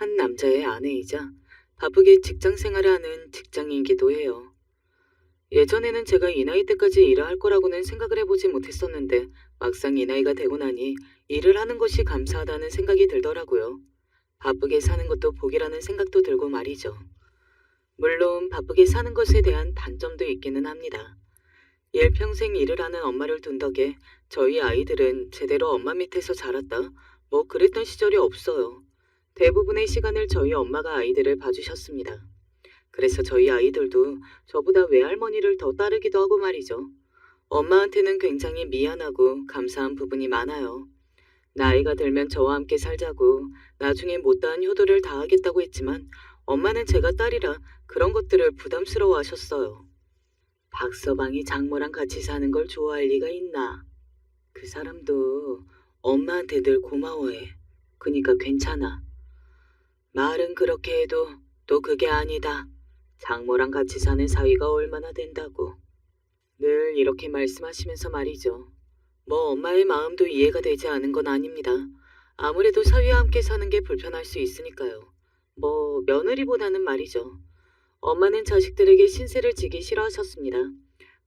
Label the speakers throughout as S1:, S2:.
S1: 한 남자의 아내이자 바쁘게 직장 생활을 하는 직장인이기도 해요. 예전에는 제가 이 나이 때까지 일을 할 거라고는 생각을 해보지 못했었는데 막상 이 나이가 되고 나니 일을 하는 것이 감사하다는 생각이 들더라고요. 바쁘게 사는 것도 복이라는 생각도 들고 말이죠. 물론 바쁘게 사는 것에 대한 단점도 있기는 합니다. 일평생 일을 하는 엄마를 둔 덕에 저희 아이들은 제대로 엄마 밑에서 자랐다, 뭐 그랬던 시절이 없어요. 대부분의 시간을 저희 엄마가 아이들을 봐주셨습니다. 그래서 저희 아이들도 저보다 외할머니를 더 따르기도 하고 말이죠. 엄마한테는 굉장히 미안하고 감사한 부분이 많아요. 나이가 들면 저와 함께 살자고 나중에 못다한 효도를 다하겠다고 했지만 엄마는 제가 딸이라 그런 것들을 부담스러워 하셨어요. 박서방이 장모랑 같이 사는 걸 좋아할 리가 있나? 그 사람도 엄마한테 늘 고마워해. 그니까 괜찮아. 말은 그렇게 해도 또 그게 아니다. 장모랑 같이 사는 사위가 얼마나 된다고. 늘 이렇게 말씀하시면서 말이죠. 뭐 엄마의 마음도 이해가 되지 않은 건 아닙니다. 아무래도 사위와 함께 사는 게 불편할 수 있으니까요. 뭐 며느리보다는 말이죠. 엄마는 자식들에게 신세를 지기 싫어하셨습니다.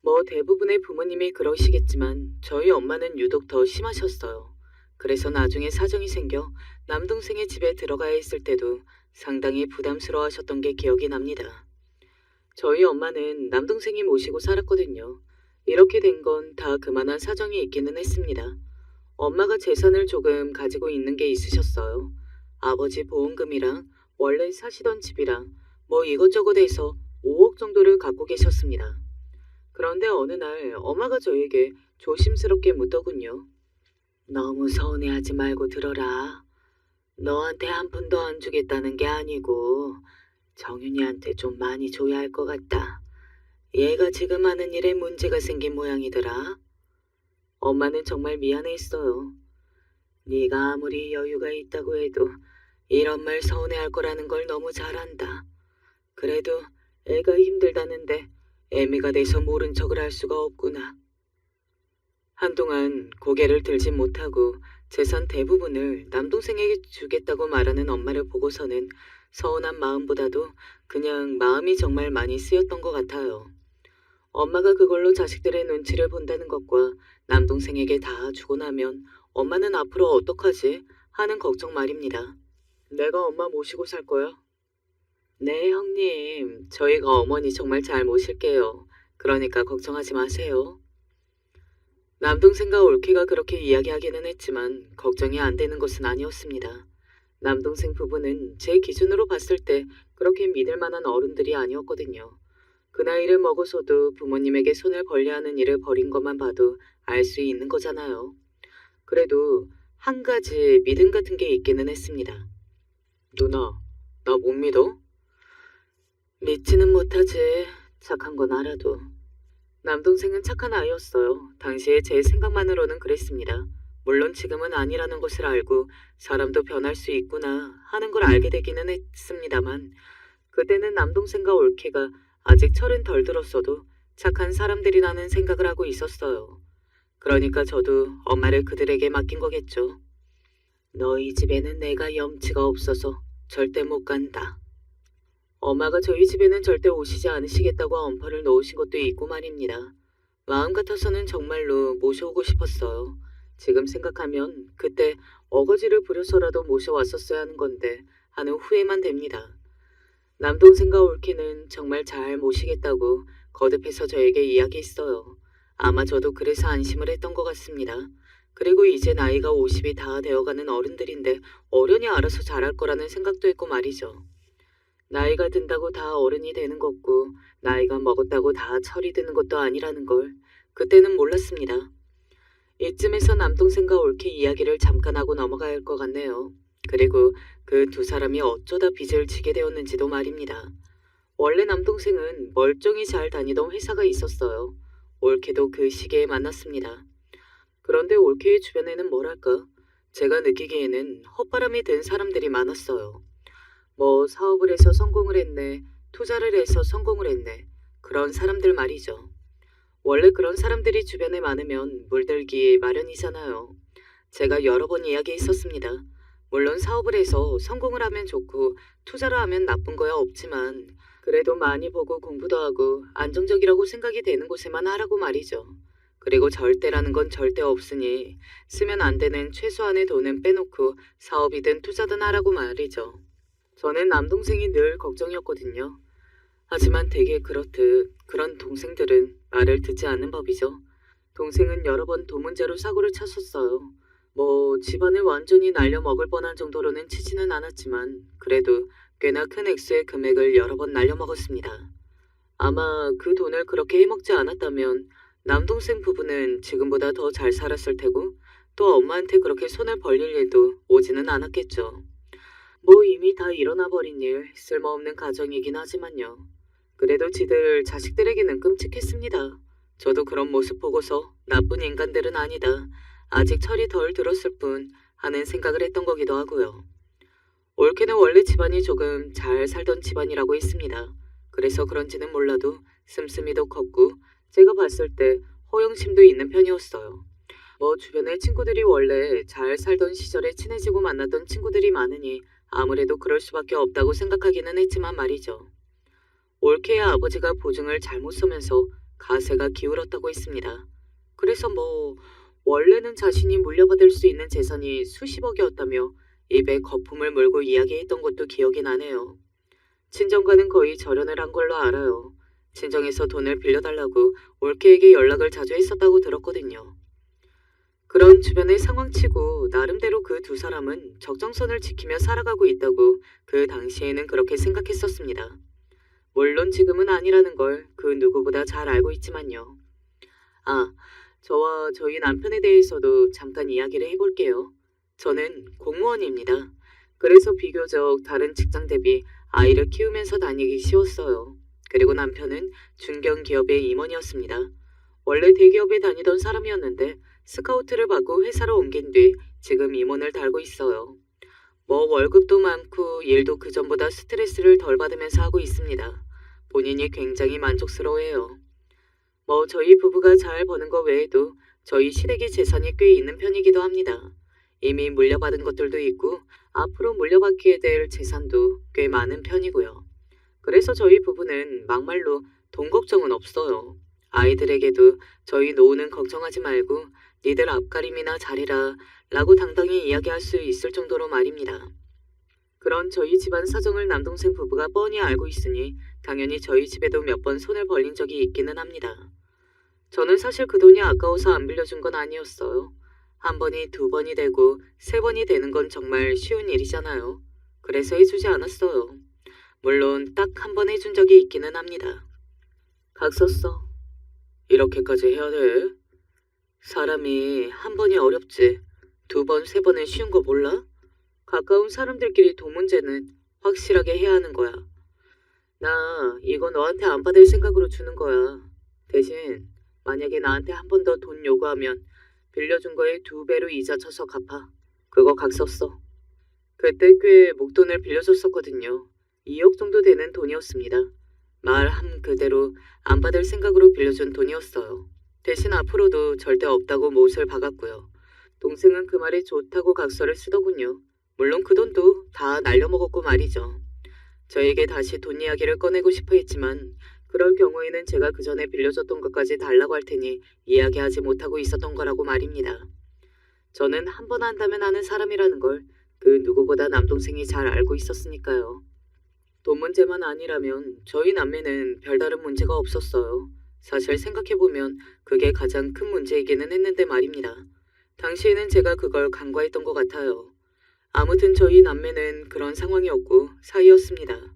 S1: 뭐 대부분의 부모님이 그러시겠지만 저희 엄마는 유독 더 심하셨어요. 그래서 나중에 사정이 생겨 남동생의 집에 들어가야 했을 때도 상당히 부담스러워하셨던 게 기억이 납니다. 저희 엄마는 남동생이 모시고 살았거든요. 이렇게 된 건 다 그만한 사정이 있기는 했습니다. 엄마가 재산을 조금 가지고 있는 게 있으셨어요. 아버지 보험금이랑 원래 사시던 집이랑 뭐 이것저것 해서 5억 정도를 갖고 계셨습니다. 그런데 어느 날 엄마가 저에게 조심스럽게 묻더군요. 너무 서운해하지 말고 들어라. 너한테 한 푼도 안 주겠다는 게 아니고 정윤이한테 좀 많이 줘야 할 것 같다. 얘가 지금 하는 일에 문제가 생긴 모양이더라. 엄마는 정말 미안했어요. 네가 아무리 여유가 있다고 해도 이런 말 서운해할 거라는 걸 너무 잘 안다. 그래도 애가 힘들다는데 애미가 돼서 모른 척을 할 수가 없구나. 한동안 고개를 들지 못하고 재산 대부분을 남동생에게 주겠다고 말하는 엄마를 보고서는 서운한 마음보다도 그냥 마음이 정말 많이 쓰였던 것 같아요. 엄마가 그걸로 자식들의 눈치를 본다는 것과 남동생에게 다 주고 나면 엄마는 앞으로 어떡하지 하는 걱정 말입니다. 내가 엄마 모시고 살 거야? 네, 형님. 저희가 어머니 정말 잘 모실게요. 그러니까 걱정하지 마세요. 남동생과 올케가 그렇게 이야기하기는 했지만 걱정이 안 되는 것은 아니었습니다. 남동생 부부는 제 기준으로 봤을 때 그렇게 믿을 만한 어른들이 아니었거든요. 그 나이를 먹어서도 부모님에게 손을 벌려야 하는 일을 벌인 것만 봐도 알 수 있는 거잖아요. 그래도 한 가지 믿음 같은 게 있기는 했습니다. 누나, 나 못 믿어? 믿지는 못하지. 착한 건 알아도. 남동생은 착한 아이였어요. 당시에 제 생각만으로는 그랬습니다. 물론 지금은 아니라는 것을 알고 사람도 변할 수 있구나 하는 걸 알게 되기는 했습니다만 그때는 남동생과 올케가 아직 철은 덜 들었어도 착한 사람들이라는 생각을 하고 있었어요. 그러니까 저도 엄마를 그들에게 맡긴 거겠죠. 너희 집에는 내가 염치가 없어서 절대 못 간다. 엄마가 저희 집에는 절대 오시지 않으시겠다고 엄포를 놓으신 것도 있고 말입니다. 마음 같아서는 정말로 모셔오고 싶었어요. 지금 생각하면 그때 어거지를 부려서라도 모셔왔었어야 하는 건데 하는 후회만 됩니다. 남동생과 올케는 정말 잘 모시겠다고 거듭해서 저에게 이야기했어요. 아마 저도 그래서 안심을 했던 것 같습니다. 그리고 이제 나이가 50이 다 되어가는 어른들인데 어련히 알아서 잘할 거라는 생각도 했고 말이죠. 나이가 든다고 다 어른이 되는 것고 나이가 먹었다고 다 철이 드는 것도 아니라는 걸 그때는 몰랐습니다. 이쯤에서 남동생과 올케 이야기를 잠깐 하고 넘어가야 할 것 같네요. 그리고 그 두 사람이 어쩌다 빚을 지게 되었는지도 말입니다. 원래 남동생은 멀쩡히 잘 다니던 회사가 있었어요. 올케도 그 시기에 만났습니다. 그런데 올케의 주변에는 뭐랄까 제가 느끼기에는 헛바람이 든 사람들이 많았어요. 뭐 사업을 해서 성공을 했네, 투자를 해서 성공을 했네, 그런 사람들 말이죠. 원래 그런 사람들이 주변에 많으면 물들기 마련이잖아요. 제가 여러 번 이야기했었습니다. 물론 사업을 해서 성공을 하면 좋고 투자를 하면 나쁜 거야 없지만 그래도 많이 보고 공부도 하고 안정적이라고 생각이 되는 곳에만 하라고 말이죠. 그리고 절대라는 건 절대 없으니 쓰면 안 되는 최소한의 돈은 빼놓고 사업이든 투자든 하라고 말이죠. 저는 남동생이 늘 걱정이었거든요. 하지만 되게 그렇듯 그런 동생들은 말을 듣지 않는 법이죠. 동생은 여러 번 돈 문제로 사고를 쳤었어요. 뭐 집안을 완전히 날려먹을 뻔한 정도로는 치지는 않았지만 그래도 꽤나 큰 액수의 금액을 여러 번 날려먹었습니다. 아마 그 돈을 그렇게 해먹지 않았다면 남동생 부부는 지금보다 더 잘 살았을 테고 또 엄마한테 그렇게 손을 벌릴 일도 오지는 않았겠죠. 뭐 이미 다 일어나 버린 일, 쓸모없는 가정이긴 하지만요. 그래도 지들 자식들에게는 끔찍했습니다. 저도 그런 모습 보고서 나쁜 인간들은 아니다. 아직 철이 덜 들었을 뿐 하는 생각을 했던 거기도 하고요. 올케는 원래 집안이 조금 잘 살던 집안이라고 했습니다. 그래서 그런지는 몰라도 씀씀이도 컸고 제가 봤을 때 허영심도 있는 편이었어요. 뭐 주변에 친구들이 원래 잘 살던 시절에 친해지고 만났던 친구들이 많으니 아무래도 그럴 수밖에 없다고 생각하기는 했지만 말이죠. 올케의 아버지가 보증을 잘못 서면서 가세가 기울었다고 했습니다. 그래서 뭐 원래는 자신이 물려받을 수 있는 재산이 수십억이었다며 입에 거품을 물고 이야기했던 것도 기억이 나네요. 친정과는 거의 절연을 한 걸로 알아요. 친정에서 돈을 빌려달라고 올케에게 연락을 자주 했었다고 들었거든요. 그런 주변의 상황치고 나름대로 그 두 사람은 적정선을 지키며 살아가고 있다고 그 당시에는 그렇게 생각했었습니다. 물론 지금은 아니라는 걸 그 누구보다 잘 알고 있지만요. 아, 저와 저희 남편에 대해서도 잠깐 이야기를 해볼게요. 저는 공무원입니다. 그래서 비교적 다른 직장 대비 아이를 키우면서 다니기 쉬웠어요. 그리고 남편은 중견기업의 임원이었습니다. 원래 대기업에 다니던 사람이었는데 스카우트를 받고 회사로 옮긴 뒤 지금 임원을 달고 있어요. 뭐 월급도 많고 일도 그전보다 스트레스를 덜 받으면서 하고 있습니다. 본인이 굉장히 만족스러워해요. 뭐 저희 부부가 잘 버는 거 외에도 저희 시댁의 재산이 꽤 있는 편이기도 합니다. 이미 물려받은 것들도 있고 앞으로 물려받게 될 재산도 꽤 많은 편이고요. 그래서 저희 부부는 막말로 돈 걱정은 없어요. 아이들에게도 저희 노후는 걱정하지 말고 니들 앞가림이나 잘해라 라고 당당히 이야기할 수 있을 정도로 말입니다. 그런 저희 집안 사정을 남동생 부부가 뻔히 알고 있으니 당연히 저희 집에도 몇 번 손을 벌린 적이 있기는 합니다. 저는 사실 그 돈이 아까워서 안 빌려준 건 아니었어요. 한 번이 두 번이 되고 세 번이 되는 건 정말 쉬운 일이잖아요. 그래서 해주지 않았어요. 물론 딱 한 번 해준 적이 있기는 합니다. 각 썼어. 이렇게까지 해야 돼? 사람이 한 번이 어렵지. 두 번, 세 번은 쉬운 거 몰라? 가까운 사람들끼리 돈 문제는 확실하게 해야 하는 거야. 나 이거 너한테 안 받을 생각으로 주는 거야. 대신 만약에 나한테 한 번 더 돈 요구하면 빌려준 거에 2배로 이자 쳐서 갚아. 그거 각 썼어. 그때 꽤 목돈을 빌려줬었거든요. 2억 정도 되는 돈이었습니다. 말함 그대로 안 받을 생각으로 빌려준 돈이었어요. 대신 앞으로도 절대 없다고 못을 박았고요. 동생은 그 말이 좋다고 각서를 쓰더군요. 물론 그 돈도 다 날려먹었고 말이죠. 저에게 다시 돈 이야기를 꺼내고 싶어 했지만 그럴 경우에는 제가 그 전에 빌려줬던 것까지 달라고 할 테니 이야기하지 못하고 있었던 거라고 말입니다. 저는 한 번 한다면 하는 사람이라는 걸 그 누구보다 남동생이 잘 알고 있었으니까요. 돈 문제만 아니라면 저희 남매는 별다른 문제가 없었어요. 사실 생각해보면 그게 가장 큰 문제이기는 했는데 말입니다. 당시에는 제가 그걸 간과했던 것 같아요. 아무튼 저희 남매는 그런 상황이었고 사이였습니다.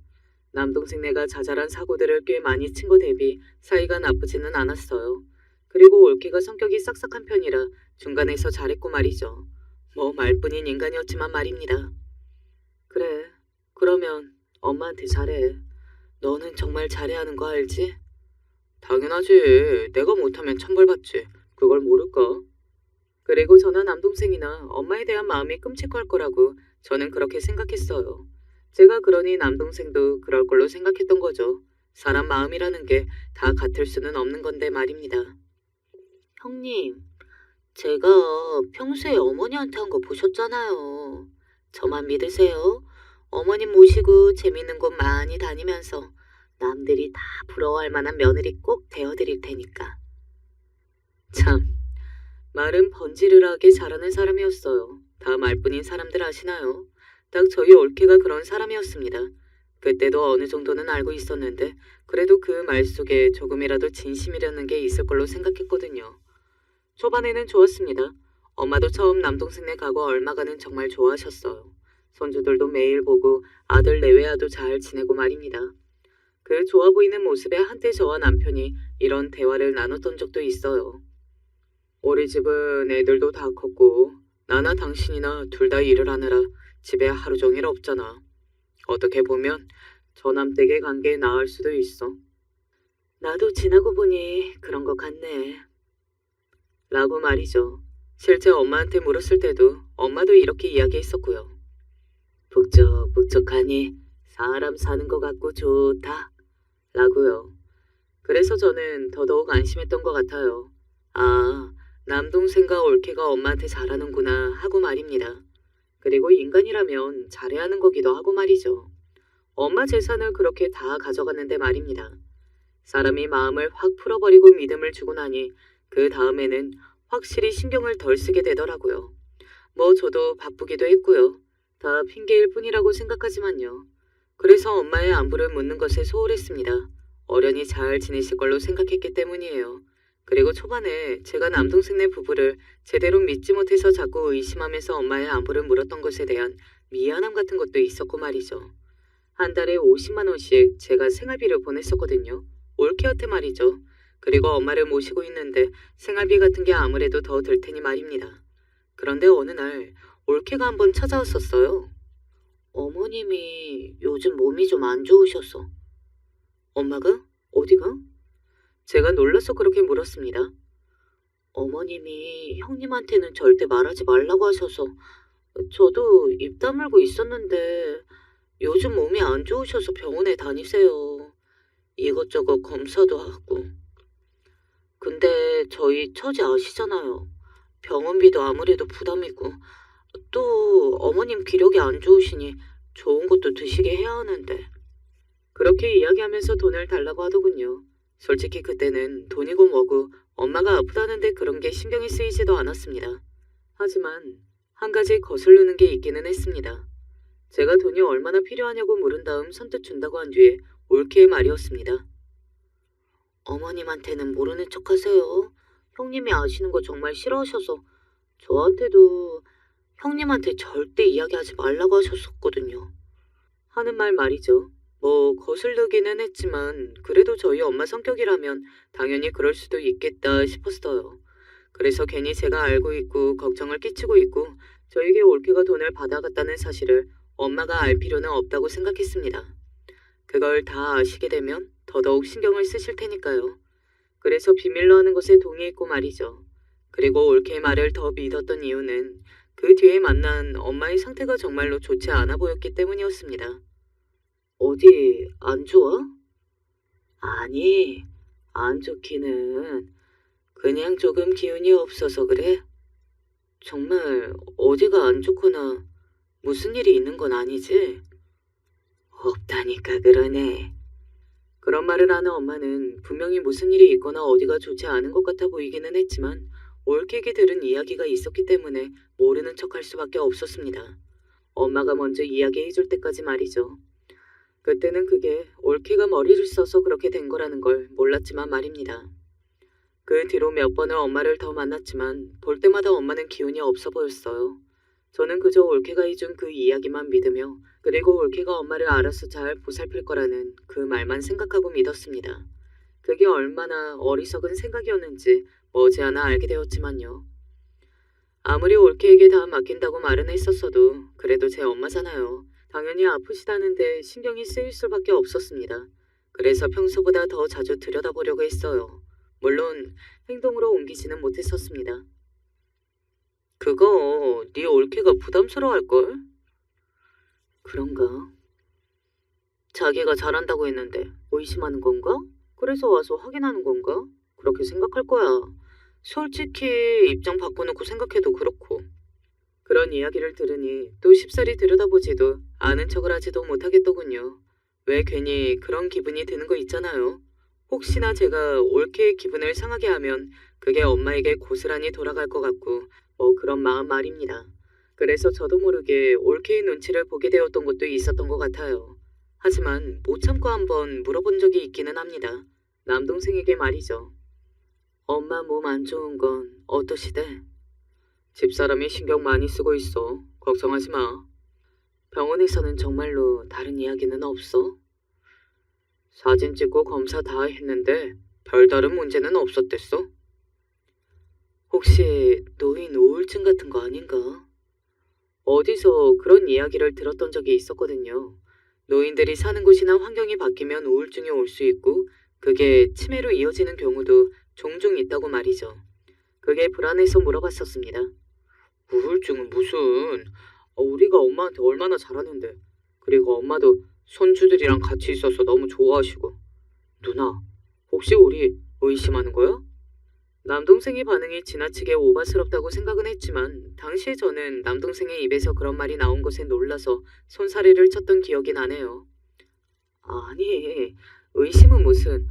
S1: 남동생네가 자잘한 사고들을 꽤 많이 친 거 대비 사이가 나쁘지는 않았어요. 그리고 올케가 성격이 싹싹한 편이라 중간에서 잘했고 말이죠. 뭐 말뿐인 인간이었지만 말입니다. 그래, 그러면 엄마한테 잘해. 너는 정말 잘해야 하는 거 알지? 당연하지. 내가 못하면 천벌받지. 그걸 모를까? 그리고 저는 남동생이나 엄마에 대한 마음이 끔찍할 거라고 저는 그렇게 생각했어요. 제가 그러니 남동생도 그럴 걸로 생각했던 거죠. 사람 마음이라는 게 다 같을 수는 없는 건데 말입니다. 형님, 제가 평소에 어머니한테 한 거 보셨잖아요. 저만 믿으세요. 어머님 모시고 재밌는 곳 많이 다니면서 남들이 다 부러워할 만한 며느리 꼭 되어드릴 테니까. 참, 말은 번지르르하게 잘하는 사람이었어요. 다 말뿐인 사람들 아시나요? 딱 저희 올케가 그런 사람이었습니다. 그때도 어느 정도는 알고 있었는데 그래도 그 말 속에 조금이라도 진심이라는 게 있을 걸로 생각했거든요. 초반에는 좋았습니다. 엄마도 처음 남동생네 가고 얼마가는 정말 좋아하셨어요. 손주들도 매일 보고 아들 내외와도 잘 지내고 말입니다. 그 좋아 보이는 모습에 한때 저와 남편이 이런 대화를 나눴던 적도 있어요. 우리 집은 애들도 다 컸고 나나 당신이나 둘 다 일을 하느라 집에 하루 종일 없잖아. 어떻게 보면 저남댁의 관계에 나을 수도 있어. 나도 지나고 보니 그런 것 같네. 라고 말이죠. 실제 엄마한테 물었을 때도 엄마도 이렇게 이야기했었고요. 북적북적하니 사람 사는 것 같고 좋다. 라고요. 그래서 저는 더더욱 안심했던 것 같아요. 아, 남동생과 올케가 엄마한테 잘하는구나 하고 말입니다. 그리고 인간이라면 잘해야 하는 거기도 하고 말이죠. 엄마 재산을 그렇게 다 가져갔는데 말입니다. 사람이 마음을 확 풀어버리고 믿음을 주고 나니 그 다음에는 확실히 신경을 덜 쓰게 되더라고요. 뭐 저도 바쁘기도 했고요. 다 핑계일 뿐이라고 생각하지만요. 그래서 엄마의 안부를 묻는 것에 소홀했습니다. 어련히 잘 지내실 걸로 생각했기 때문이에요. 그리고 초반에 제가 남동생네 부부를 제대로 믿지 못해서 자꾸 의심하면서 엄마의 안부를 물었던 것에 대한 미안함 같은 것도 있었고 말이죠. 한 달에 50만 원씩 제가 생활비를 보냈었거든요. 올케한테 말이죠. 그리고 엄마를 모시고 있는데 생활비 같은 게 아무래도 더 들 테니 말입니다. 그런데 어느 날 올케가 한번 찾아왔었어요. 어머님이 요즘 몸이 좀 안 좋으셔서. 엄마가? 어디가? 제가 놀라서 그렇게 물었습니다. 어머님이 형님한테는 절대 말하지 말라고 하셔서 저도 입 다물고 있었는데 요즘 몸이 안 좋으셔서 병원에 다니세요. 이것저것 검사도 하고. 근데 저희 처지 아시잖아요. 병원비도 아무래도 부담이고 또 어머님 기력이 안 좋으시니 좋은 것도 드시게 해야 하는데. 그렇게 이야기하면서 돈을 달라고 하더군요. 솔직히 그때는 돈이고 뭐고 엄마가 아프다는데 그런 게 신경이 쓰이지도 않았습니다. 하지만 한 가지 거슬리는 게 있기는 했습니다. 제가 돈이 얼마나 필요하냐고 물은 다음 선뜻 준다고 한 뒤에 올케의 말이었습니다. 어머님한테는 모르는 척 하세요. 형님이 아시는 거 정말 싫어하셔서 저한테도 형님한테 절대 이야기하지 말라고 하셨었거든요. 하는 말 말이죠. 뭐 거슬리기는 했지만 그래도 저희 엄마 성격이라면 당연히 그럴 수도 있겠다 싶었어요. 그래서 괜히 제가 알고 있고 걱정을 끼치고 있고 저에게 올케가 돈을 받아갔다는 사실을 엄마가 알 필요는 없다고 생각했습니다. 그걸 다 아시게 되면 더더욱 신경을 쓰실 테니까요. 그래서 비밀로 하는 것에 동의했고 말이죠. 그리고 올케의 말을 더 믿었던 이유는 그 뒤에 만난 엄마의 상태가 정말로 좋지 않아 보였기 때문이었습니다. 어디 안 좋아? 아니, 안 좋기는 그냥 조금 기운이 없어서 그래. 정말 어디가 안 좋거나 무슨 일이 있는 건 아니지? 없다니까 그러네. 그런 말을 하는 엄마는 분명히 무슨 일이 있거나 어디가 좋지 않은 것 같아 보이기는 했지만 올케에게 들은 이야기가 있었기 때문에 모르는 척할 수밖에 없었습니다. 엄마가 먼저 이야기해 줄 때까지 말이죠. 그때는 그게 올케가 머리를 써서 그렇게 된 거라는 걸 몰랐지만 말입니다. 그 뒤로 몇 번을 엄마를 더 만났지만 볼 때마다 엄마는 기운이 없어 보였어요. 저는 그저 올케가 해준 그 이야기만 믿으며 그리고 올케가 엄마를 알아서 잘 보살필 거라는 그 말만 생각하고 믿었습니다. 그게 얼마나 어리석은 생각이었는지 머지않아 알게 되었지만요. 아무리 올케에게 다 맡긴다고 말은 했었어도 그래도 제 엄마잖아요. 당연히 아프시다는데 신경이 쓰일 수밖에 없었습니다. 그래서 평소보다 더 자주 들여다보려고 했어요. 물론 행동으로 옮기지는 못했었습니다. 그거 네 올케가 부담스러워할걸? 그런가? 자기가 잘한다고 했는데 의심하는 건가? 그래서 와서 확인하는 건가? 그렇게 생각할 거야. 솔직히 입장 바꿔놓고 생각해도 그렇고. 그런 이야기를 들으니 또 쉽사리 들여다보지도 아는 척을 하지도 못하겠더군요. 왜 괜히 그런 기분이 드는 거 있잖아요. 혹시나 제가 올케의 기분을 상하게 하면 그게 엄마에게 고스란히 돌아갈 것 같고 뭐 그런 마음 말입니다. 그래서 저도 모르게 올케의 눈치를 보게 되었던 것도 있었던 것 같아요. 하지만 못 참고 한번 물어본 적이 있기는 합니다. 남동생에게 말이죠. 엄마 몸 안 좋은 건 어떠시대? 집사람이 신경 많이 쓰고 있어. 걱정하지 마. 병원에서는 정말로 다른 이야기는 없어? 사진 찍고 검사 다 했는데 별다른 문제는 없었댔어. 혹시 노인 우울증 같은 거 아닌가? 어디서 그런 이야기를 들었던 적이 있었거든요. 노인들이 사는 곳이나 환경이 바뀌면 우울증이 올 수 있고 그게 치매로 이어지는 경우도 종종 있다고 말이죠. 그게 불안해서 물어봤었습니다. 우울증은 무슨... 우리가 엄마한테 얼마나 잘하는데. 그리고 엄마도 손주들이랑 같이 있어서 너무 좋아하시고. 누나, 혹시 우리 의심하는 거야? 남동생의 반응이 지나치게 오바스럽다고 생각은 했지만 당시에 저는 남동생의 입에서 그런 말이 나온 것에 놀라서 손사래를 쳤던 기억이 나네요. 아니, 의심은 무슨...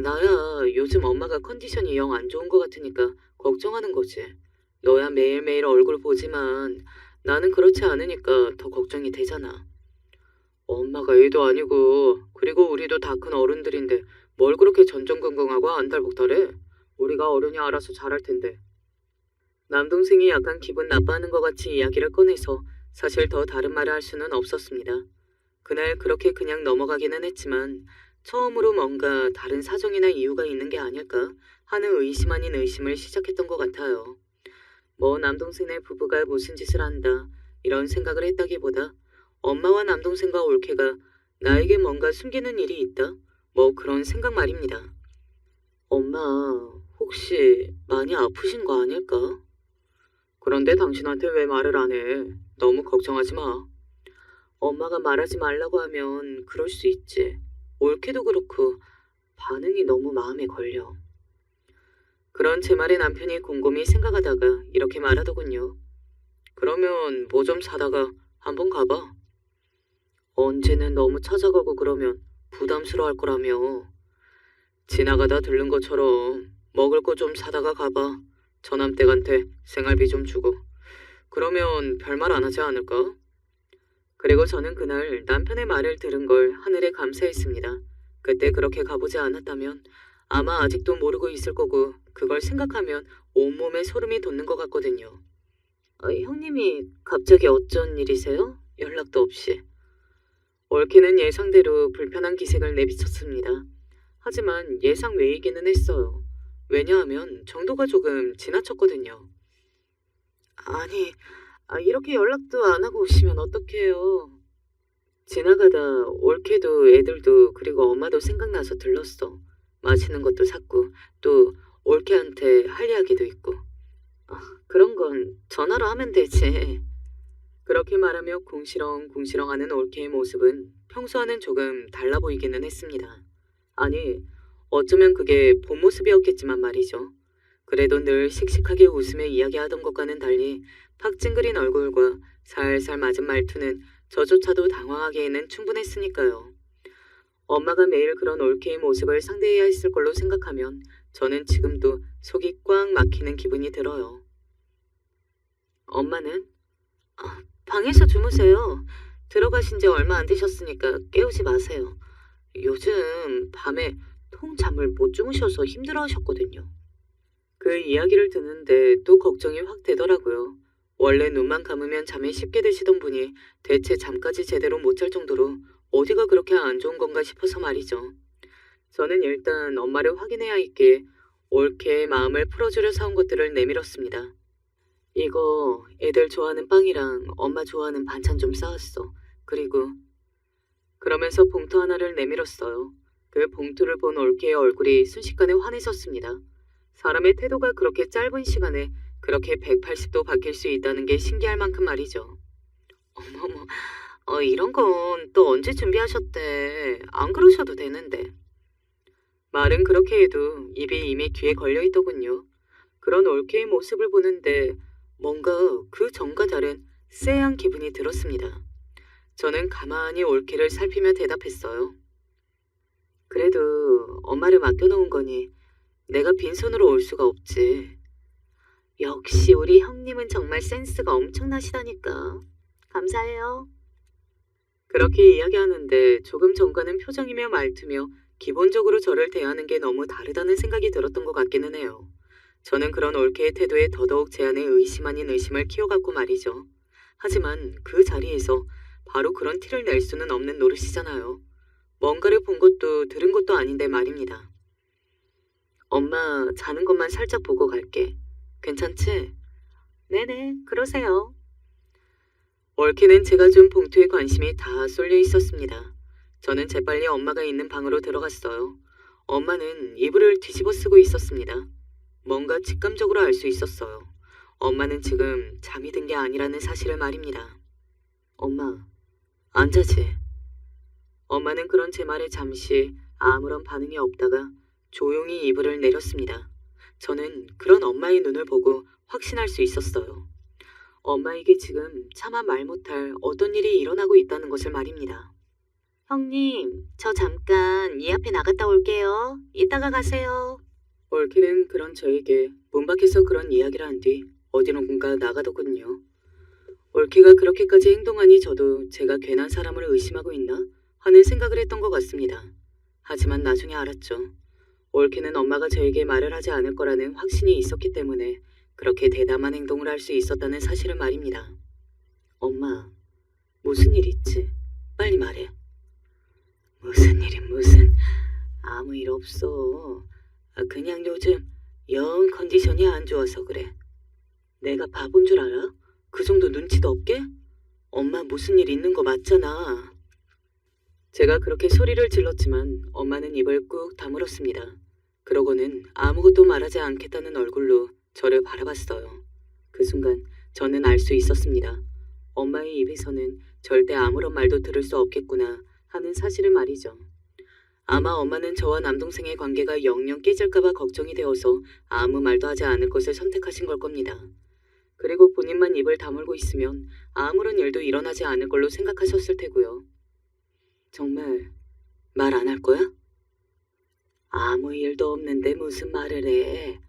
S1: 나야 요즘 엄마가 컨디션이 영 안 좋은 것 같으니까 걱정하는 거지. 너야 매일매일 얼굴 보지만 나는 그렇지 않으니까 더 걱정이 되잖아. 엄마가 애도 아니고 그리고 우리도 다 큰 어른들인데 뭘 그렇게 전전긍긍하고 안달복달해? 우리가 어른이 알아서 잘할 텐데. 남동생이 약간 기분 나빠하는 것 같이 이야기를 꺼내서 사실 더 다른 말을 할 수는 없었습니다. 그날 그렇게 그냥 넘어가기는 했지만 처음으로 뭔가 다른 사정이나 이유가 있는 게 아닐까 하는 의심 아닌 의심을 시작했던 것 같아요. 뭐 남동생네 부부가 무슨 짓을 한다 이런 생각을 했다기보다 엄마와 남동생과 올케가 나에게 뭔가 숨기는 일이 있다 뭐 그런 생각 말입니다. 엄마 혹시 많이 아프신 거 아닐까? 그런데 당신한테 왜 말을 안 해? 너무 걱정하지 마. 엄마가 말하지 말라고 하면 그럴 수 있지. 올케도 그렇고 반응이 너무 마음에 걸려. 그런 제 말에 남편이 곰곰이 생각하다가 이렇게 말하더군요. 그러면 뭐 좀 사다가 한번 가봐. 언제는 너무 찾아가고 그러면 부담스러워할 거라며. 지나가다 들른 것처럼 먹을 거 좀 사다가 가봐. 저남댁한테 생활비 좀 주고. 그러면 별말 안 하지 않을까? 그리고 저는 그날 남편의 말을 들은 걸 하늘에 감사했습니다. 그때 그렇게 가보지 않았다면 아마 아직도 모르고 있을 거고 그걸 생각하면 온몸에 소름이 돋는 것 같거든요. 형님이 갑자기 어쩐 일이세요? 연락도 없이. 올케는 예상대로 불편한 기색을 내비쳤습니다. 하지만 예상 외이기는 했어요. 왜냐하면 정도가 조금 지나쳤거든요. 아니, 이렇게 연락도 안 하고 오시면 어떡해요. 지나가다 올케도 애들도 그리고 엄마도 생각나서 들렀어. 맛있는 것도 샀고 또 올케한테 할 이야기도 있고. 그런 건 전화로 하면 되지. 그렇게 말하며 궁시렁궁시렁하는 올케의 모습은 평소와는 조금 달라 보이기는 했습니다. 아니, 어쩌면 그게 본 모습이었겠지만 말이죠. 그래도 늘 씩씩하게 웃으며 이야기하던 것과는 달리 팍 찡그린 얼굴과 살살 맞은 말투는 저조차도 당황하기에는 충분했으니까요. 엄마가 매일 그런 올케의 모습을 상대해야 했을 걸로 생각하면 저는 지금도 속이 꽉 막히는 기분이 들어요. 엄마는? 방에서 주무세요. 들어가신 지 얼마 안 되셨으니까 깨우지 마세요. 요즘 밤에 통잠을 못 주무셔서 힘들어하셨거든요. 그 이야기를 듣는데 또 걱정이 확 되더라고요. 원래 눈만 감으면 잠이 쉽게 드시던 분이 대체 잠까지 제대로 못 잘 정도로 어디가 그렇게 안 좋은 건가 싶어서 말이죠. 저는 일단 엄마를 확인해야 했기에 올케의 마음을 풀어주려 사온 것들을 내밀었습니다. 이거 애들 좋아하는 빵이랑 엄마 좋아하는 반찬 좀 싸왔어. 그리고 그러면서 봉투 하나를 내밀었어요. 그 봉투를 본 올케의 얼굴이 순식간에 환해졌습니다. 사람의 태도가 그렇게 짧은 시간에 그렇게 180도 바뀔 수 있다는 게 신기할 만큼 말이죠. 어머머, 이런 건 또 언제 준비하셨대. 안 그러셔도 되는데. 말은 그렇게 해도 입이 이미 귀에 걸려있더군요. 그런 올케의 모습을 보는데 뭔가 그 전과 다른 쎄한 기분이 들었습니다. 저는 가만히 올케를 살피며 대답했어요. 그래도 엄마를 맡겨놓은 거니 내가 빈손으로 올 수가 없지. 역시 우리 형님은 정말 센스가 엄청나시다니까. 감사해요. 그렇게 이야기하는데 조금 전과는 표정이며 말투며 기본적으로 저를 대하는 게 너무 다르다는 생각이 들었던 것 같기는 해요. 저는 그런 올케의 태도에 더더욱 제 안에 의심 아닌 의심을 키워갔고 말이죠. 하지만 그 자리에서 바로 그런 티를 낼 수는 없는 노릇이잖아요. 뭔가를 본 것도 들은 것도 아닌데 말입니다. 엄마 자는 것만 살짝 보고 갈게. 괜찮지? 네네, 그러세요. 올케는 제가 준 봉투에 관심이 다 쏠려 있었습니다. 저는 재빨리 엄마가 있는 방으로 들어갔어요. 엄마는 이불을 뒤집어 쓰고 있었습니다. 뭔가 직감적으로 알 수 있었어요. 엄마는 지금 잠이 든 게 아니라는 사실을 말입니다. 엄마, 안 자지? 엄마는 그런 제 말에 잠시 아무런 반응이 없다가 조용히 이불을 내렸습니다. 저는 그런 엄마의 눈을 보고 확신할 수 있었어요. 엄마에게 지금 차마 말 못할 어떤 일이 일어나고 있다는 것을 말입니다. 형님, 저 잠깐 이 앞에 나갔다 올게요. 이따가 가세요. 올케는 그런 저에게 문 밖에서 그런 이야기를 한 뒤 어디론가 나가더군요. 올케가 그렇게까지 행동하니 저도 제가 괜한 사람을 의심하고 있나 하는 생각을 했던 것 같습니다. 하지만 나중에 알았죠. 올케는 엄마가 저에게 말을 하지 않을 거라는 확신이 있었기 때문에 그렇게 대담한 행동을 할 수 있었다는 사실을 말입니다. 엄마, 무슨 일 있지? 빨리 말해. 무슨 일이 무슨, 아무 일 없어. 그냥 요즘 영 컨디션이 안 좋아서 그래. 내가 바본 줄 알아? 그 정도 눈치도 없게? 엄마 무슨 일 있는 거 맞잖아. 제가 그렇게 소리를 질렀지만 엄마는 입을 꾹 다물었습니다. 그러고는 아무것도 말하지 않겠다는 얼굴로 저를 바라봤어요. 그 순간 저는 알 수 있었습니다. 엄마의 입에서는 절대 아무런 말도 들을 수 없겠구나 하는 사실을 말이죠. 아마 엄마는 저와 남동생의 관계가 영영 깨질까봐 걱정이 되어서 아무 말도 하지 않을 것을 선택하신 걸 겁니다. 그리고 본인만 입을 다물고 있으면 아무런 일도 일어나지 않을 걸로 생각하셨을 테고요. 정말 말 안 할 거야? 아무 일도 없는데 무슨 말을 해.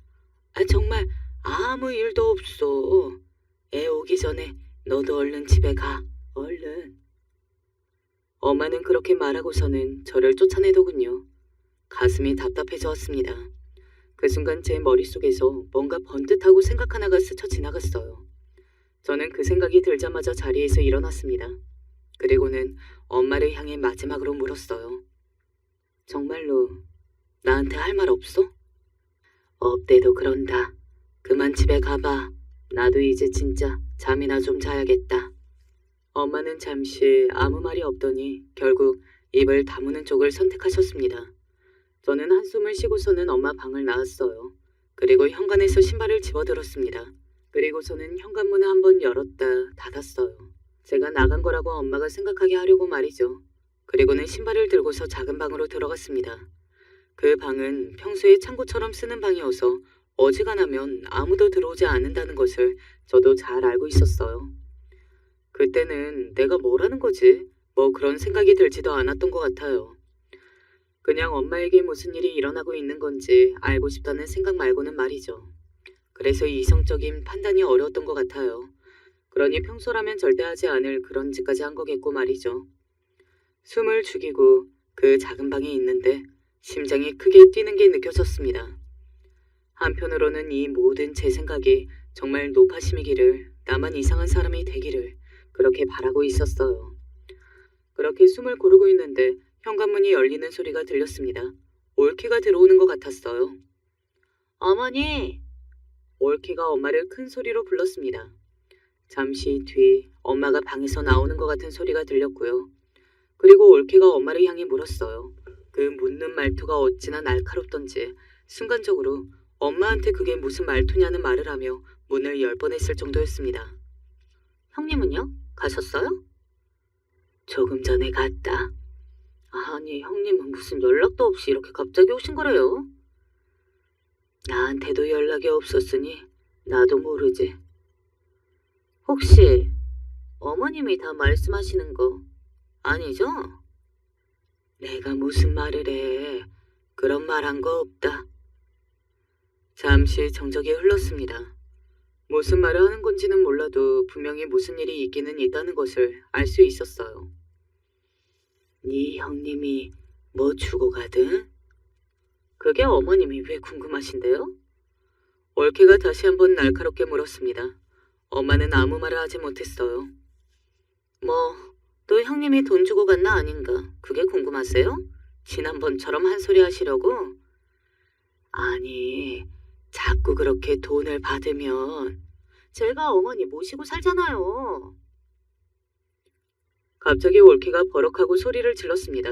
S1: 정말 아무 일도 없어. 애 오기 전에 너도 얼른 집에 가. 얼른. 엄마는 그렇게 말하고서는 저를 쫓아내더군요. 가슴이 답답해져 왔습니다. 그 순간 제 머릿속에서 뭔가 번듯하고 생각 하나가 스쳐 지나갔어요. 저는 그 생각이 들자마자 자리에서 일어났습니다. 그리고는 엄마를 향해 마지막으로 물었어요. 정말로 나한테 할 말 없어? 없대도 그런다. 그만 집에 가봐. 나도 이제 진짜 잠이나 좀 자야겠다. 엄마는 잠시 아무 말이 없더니 결국 입을 다무는 쪽을 선택하셨습니다. 저는 한숨을 쉬고서는 엄마 방을 나왔어요. 그리고 현관에서 신발을 집어들었습니다. 그리고서는 현관문을 한번 열었다 닫았어요. 제가 나간 거라고 엄마가 생각하게 하려고 말이죠. 그리고는 신발을 들고서 작은 방으로 들어갔습니다. 그 방은 평소에 창고처럼 쓰는 방이어서 어지간하면 아무도 들어오지 않는다는 것을 저도 잘 알고 있었어요. 그때는 내가 뭐라는 거지? 뭐 그런 생각이 들지도 않았던 것 같아요. 그냥 엄마에게 무슨 일이 일어나고 있는 건지 알고 싶다는 생각 말고는 말이죠. 그래서 이성적인 판단이 어려웠던 것 같아요. 그러니 평소라면 절대 하지 않을 그런 짓까지 한 거겠고 말이죠. 숨을 죽이고 그 작은 방에 있는데 심장이 크게 뛰는 게 느껴졌습니다. 한편으로는 이 모든 제 생각이 정말 노파심이기를, 나만 이상한 사람이 되기를 그렇게 바라고 있었어요. 그렇게 숨을 고르고 있는데 현관문이 열리는 소리가 들렸습니다. 올케가 들어오는 것 같았어요. 어머니! 올케가 엄마를 큰 소리로 불렀습니다. 잠시 뒤 엄마가 방에서 나오는 것 같은 소리가 들렸고요. 그리고 올케가 엄마를 향해 물었어요. 그 묻는 말투가 어찌나 날카롭던지 순간적으로 엄마한테 그게 무슨 말투냐는 말을 하며 문을 열 뻔했을 정도였습니다. 형님은요? 가셨어요? 조금 전에 갔다. 아니, 형님은 무슨 연락도 없이 이렇게 갑자기 오신 거래요? 나한테도 연락이 없었으니 나도 모르지. 혹시 어머님이 다 말씀하시는 거 아니죠? 내가 무슨 말을 해. 그런 말 한 거 없다. 잠시 정적이 흘렀습니다. 무슨 말을 하는 건지는 몰라도 분명히 무슨 일이 있기는 있다는 것을 알 수 있었어요. 네 형님이 뭐 주고 가든? 그게 어머님이 왜 궁금하신데요? 올케가 다시 한번 날카롭게 물었습니다. 엄마는 아무 말을 하지 못했어요. 뭐, 또 형님이 돈 주고 갔나 아닌가 그게 궁금하세요? 지난번처럼 한 소리 하시려고? 아니, 자꾸 그렇게 돈을 받으면 제가 어머니 모시고 살잖아요. 갑자기 올케가 버럭하고 소리를 질렀습니다.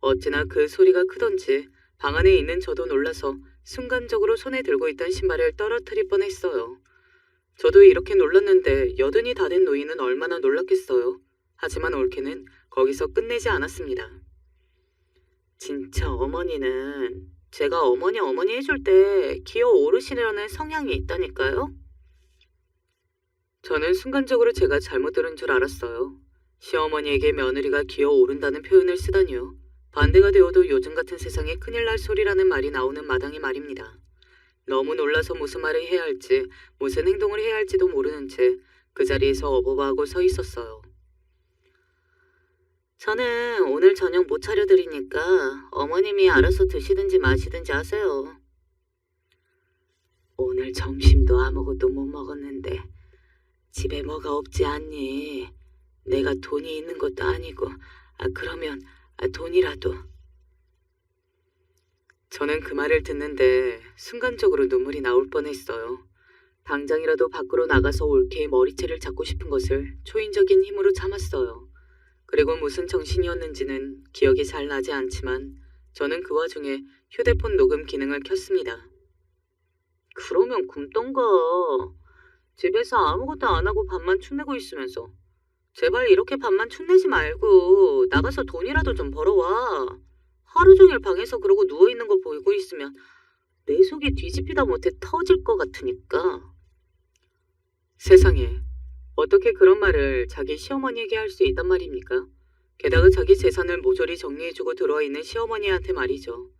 S1: 어찌나 그 소리가 크던지 방 안에 있는 저도 놀라서 순간적으로 손에 들고 있던 신발을 떨어뜨릴 뻔했어요. 저도 이렇게 놀랐는데 여든이 다 된 노인은 얼마나 놀랐겠어요. 하지만 올케는 거기서 끝내지 않았습니다. 진짜 어머니는 제가 어머니 해줄 때 기어 오르시려는 성향이 있다니까요. 저는 순간적으로 제가 잘못 들은 줄 알았어요. 시어머니에게 며느리가 기어 오른다는 표현을 쓰다니요. 반대가 되어도 요즘 같은 세상에 큰일 날 소리라는 말이 나오는 마당에 말입니다. 너무 놀라서 무슨 말을 해야 할지, 무슨 행동을 해야 할지도 모르는 채 그 자리에서 어버버하고 서 있었어요. 저는 오늘 저녁 못 차려드리니까 어머님이 알아서 드시든지 마시든지 하세요. 오늘 점심도 아무것도 못 먹었는데 집에 뭐가 없지 않니? 내가 돈이 있는 것도 아니고 그러면 돈이라도. 저는 그 말을 듣는데 순간적으로 눈물이 나올 뻔했어요. 당장이라도 밖으로 나가서 올케의 머리채를 잡고 싶은 것을 초인적인 힘으로 참았어요. 그리고 무슨 정신이었는지는 기억이 잘 나지 않지만 저는 그 와중에 휴대폰 녹음 기능을 켰습니다. 그러면 굶던가. 집에서 아무것도 안 하고 밥만 춘내고 있으면서. 제발 이렇게 밥만 춘내지 말고 나가서 돈이라도 좀 벌어와. 하루 종일 방에서 그러고 누워있는 거 보고 있으면 내 속이 뒤집히다 못해 터질 것 같으니까. 세상에, 어떻게 그런 말을 자기 시어머니에게 할 수 있단 말입니까? 게다가 자기 재산을 모조리 정리해주고 들어와 있는 시어머니한테 말이죠.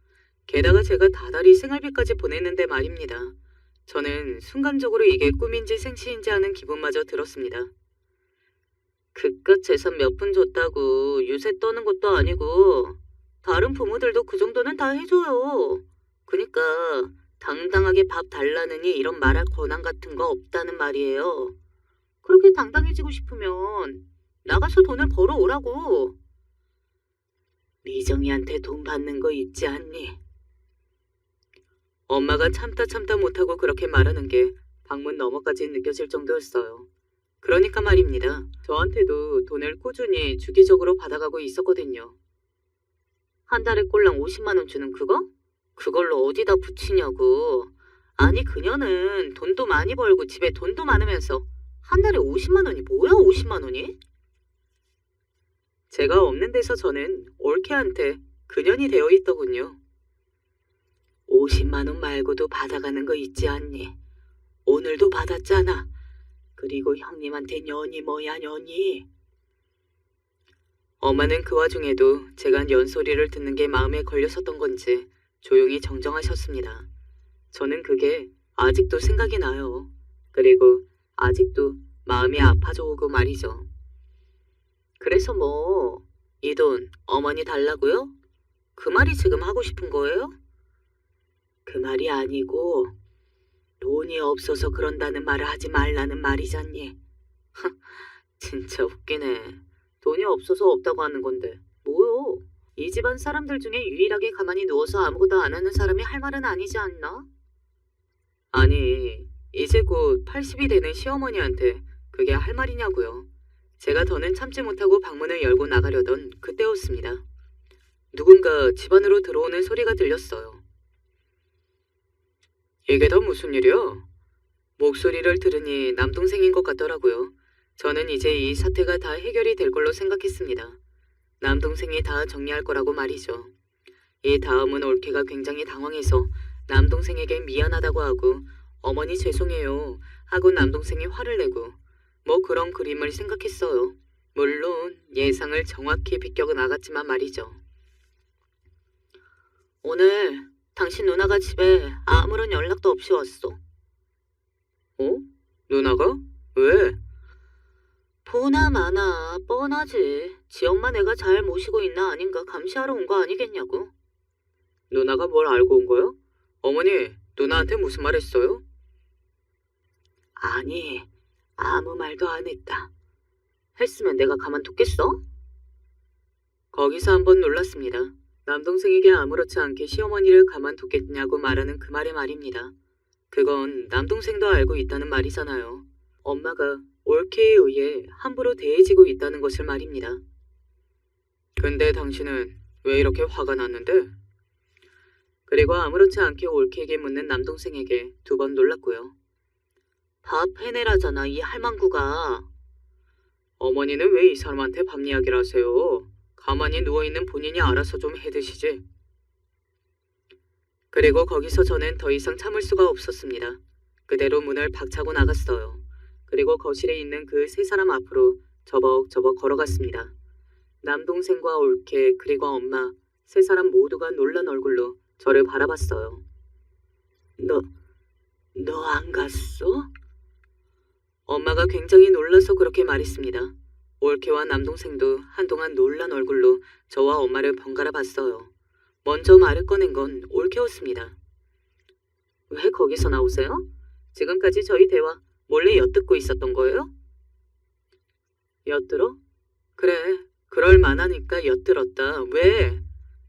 S1: 게다가 제가 다달이 생활비까지 보냈는데 말입니다. 저는 순간적으로 이게 꿈인지 생시인지 하는 기분마저 들었습니다. 그깟 재산 몇 푼 줬다고 유세 떠는 것도 아니고 다른 부모들도 그 정도는 다 해줘요. 그니까 당당하게 밥 달라느니 이런 말할 권한 같은 거 없다는 말이에요. 그렇게 당당해지고 싶으면 나가서 돈을 벌어오라고. 미정이한테 돈 받는 거 있지 않니? 엄마가 참다 못하고 그렇게 말하는 게 방문 너머까지 느껴질 정도였어요. 그러니까 말입니다. 저한테도 돈을 꾸준히 주기적으로 받아가고 있었거든요. 한 달에 꼴랑 50만 원 주는 그거? 그걸로 어디다 붙이냐고. 아니 그녀는 돈도 많이 벌고 집에 돈도 많으면서 한 달에 50만 원이 뭐야 50만 원이? 제가 없는 데서 저는 올케한테 그년이 되어 있더군요. 50만 원 말고도 받아가는 거 있지 않니? 오늘도 받았잖아. 그리고 형님한테 년이 뭐야 년이? 엄마는 그 와중에도 제가 연소리를 듣는 게 마음에 걸렸었던 건지 조용히 정정하셨습니다. 저는 그게 아직도 생각이 나요. 그리고 아직도 마음이 아파져 오고 말이죠. 그래서 뭐 이 돈 어머니 달라고요? 그 말이 지금 하고 싶은 거예요? 그 말이 아니고 돈이 없어서 그런다는 말을 하지 말라는 말이잖니. 진짜 웃기네. 돈이 없어서 없다고 하는 건데 뭐요? 이 집안 사람들 중에 유일하게 가만히 누워서 아무것도 안 하는 사람이 할 말은 아니지 않나? 아니 이제 곧 80이 되는 시어머니한테 그게 할 말이냐고요. 제가 더는 참지 못하고 방문을 열고 나가려던 그때였습니다. 누군가 집 안으로 들어오는 소리가 들렸어요. 이게 다 무슨 일이야? 목소리를 들으니 남동생인 것 같더라고요. 저는 이제 이 사태가 다 해결이 될 걸로 생각했습니다. 남동생이 다 정리할 거라고 말이죠. 이 다음은 올케가 굉장히 당황해서 남동생에게 미안하다고 하고 어머니 죄송해요 하고 남동생이 화를 내고 뭐 그런 그림을 생각했어요. 물론 예상을 정확히 비껴 나갔지만 말이죠. 오늘 당신 누나가 집에 아무런 연락도 없이 왔어. 어? 누나가? 왜? 보나 마나 뻔하지. 지 엄마 내가 잘 모시고 있나 아닌가 감시하러 온 거 아니겠냐고. 누나가 뭘 알고 온 거야? 어머니, 누나한테 무슨 말 했어요? 아니, 아무 말도 안 했다. 했으면 내가 가만뒀겠어? 거기서 한번 놀랐습니다. 남동생에게 아무렇지 않게 시어머니를 가만뒀겠냐고 말하는 그 말의 말입니다. 그건 남동생도 알고 있다는 말이잖아요. 엄마가 올케에 의해 함부로 대해지고 있다는 것을 말입니다. 근데 당신은 왜 이렇게 화가 났는데? 그리고 아무렇지 않게 올케에게 묻는 남동생에게 두 번 놀랐고요. 밥 해내라잖아, 이 할망구가. 어머니는 왜 이 사람한테 밥 이야기를 하세요? 가만히 누워있는 본인이 알아서 좀 해드시지. 그리고 거기서 저는 더 이상 참을 수가 없었습니다. 그대로 문을 박차고 나갔어요. 그리고 거실에 있는 그 세 사람 앞으로 저벅저벅 걸어갔습니다. 남동생과 올케 그리고 엄마 세 사람 모두가 놀란 얼굴로 저를 바라봤어요. 너 안 갔어? 엄마가 굉장히 놀라서 그렇게 말했습니다. 올케와 남동생도 한동안 놀란 얼굴로 저와 엄마를 번갈아 봤어요. 먼저 말을 꺼낸 건 올케였습니다. 왜 거기서 나오세요? 지금까지 저희 대화 몰래 엿듣고 있었던 거예요? 엿들어? 그래, 그럴 만하니까 엿들었다. 왜?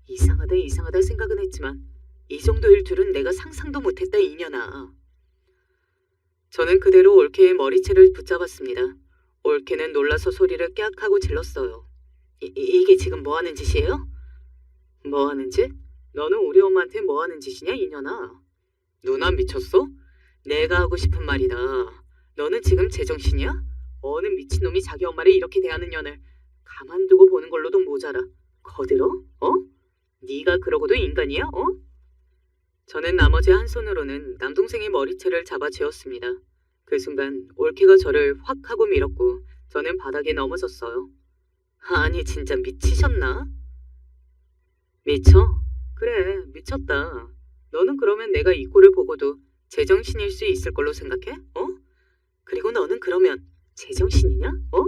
S1: 이상하다 생각은 했지만 이 정도일 줄은 내가 상상도 못했다, 이년아. 저는 그대로 올케의 머리채를 붙잡았습니다. 올케는 놀라서 소리를 깨악 하고 질렀어요. 이게 지금 뭐 하는 짓이에요? 뭐 하는 짓? 너는 우리 엄마한테 뭐 하는 짓이냐, 이년아? 누나 미쳤어? 내가 하고 싶은 말이다. 너는 지금 제정신이야? 어느 미친놈이 자기 엄마를 이렇게 대하는 년을 가만두고 보는 걸로도 모자라. 거들어? 어? 네가 그러고도 인간이야? 어? 저는 나머지 한 손으로는 남동생의 머리채를 잡아 쥐었습니다. 그 순간 올케가 저를 확 하고 밀었고 저는 바닥에 넘어졌어요. 아니 진짜 미치셨나? 미쳐? 그래 미쳤다. 너는 그러면 내가 이 꼴을 보고도 제정신일 수 있을 걸로 생각해? 어? 그리고 너는 그러면 제정신이냐? 어?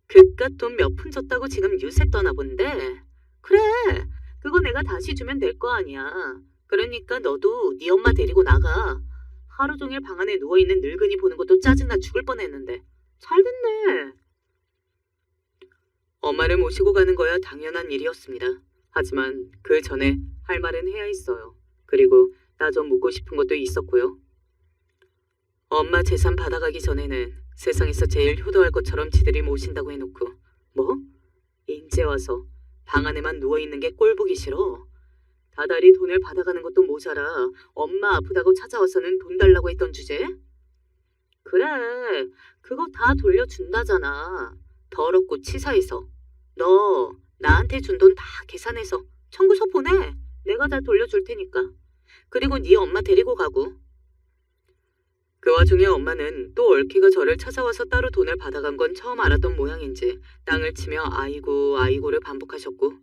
S1: 그깟 돈 몇 푼 줬다고 지금 유세 떠나본데? 그래 그거 내가 다시 주면 될 거 아니야. 그러니까 너도 네 엄마 데리고 나가. 하루 종일 방 안에 누워있는 늙은이 보는 것도 짜증나 죽을 뻔했는데 잘 됐네. 엄마를 모시고 가는 거야 당연한 일이었습니다. 하지만 그 전에 할 말은 해야 했어요. 그리고 따져 묻고 싶은 것도 있었고요. 엄마 재산 받아가기 전에는 세상에서 제일 효도할 것처럼 지들이 모신다고 해놓고 뭐? 인제 와서 방 안에만 누워있는 게 꼴보기 싫어. 다달이 돈을 받아가는 것도 모자라 엄마 아프다고 찾아와서는 돈 달라고 했던 주제? 그래 그거 다 돌려준다잖아. 더럽고 치사해서. 너 나한테 준 돈 다 계산해서 청구서 보내. 내가 다 돌려줄 테니까. 그리고 네 엄마 데리고 가고. 그 와중에 엄마는 또 올케가 저를 찾아와서 따로 돈을 받아간 건 처음 알았던 모양인지 땅을 치며 아이고 아이고를 반복하셨고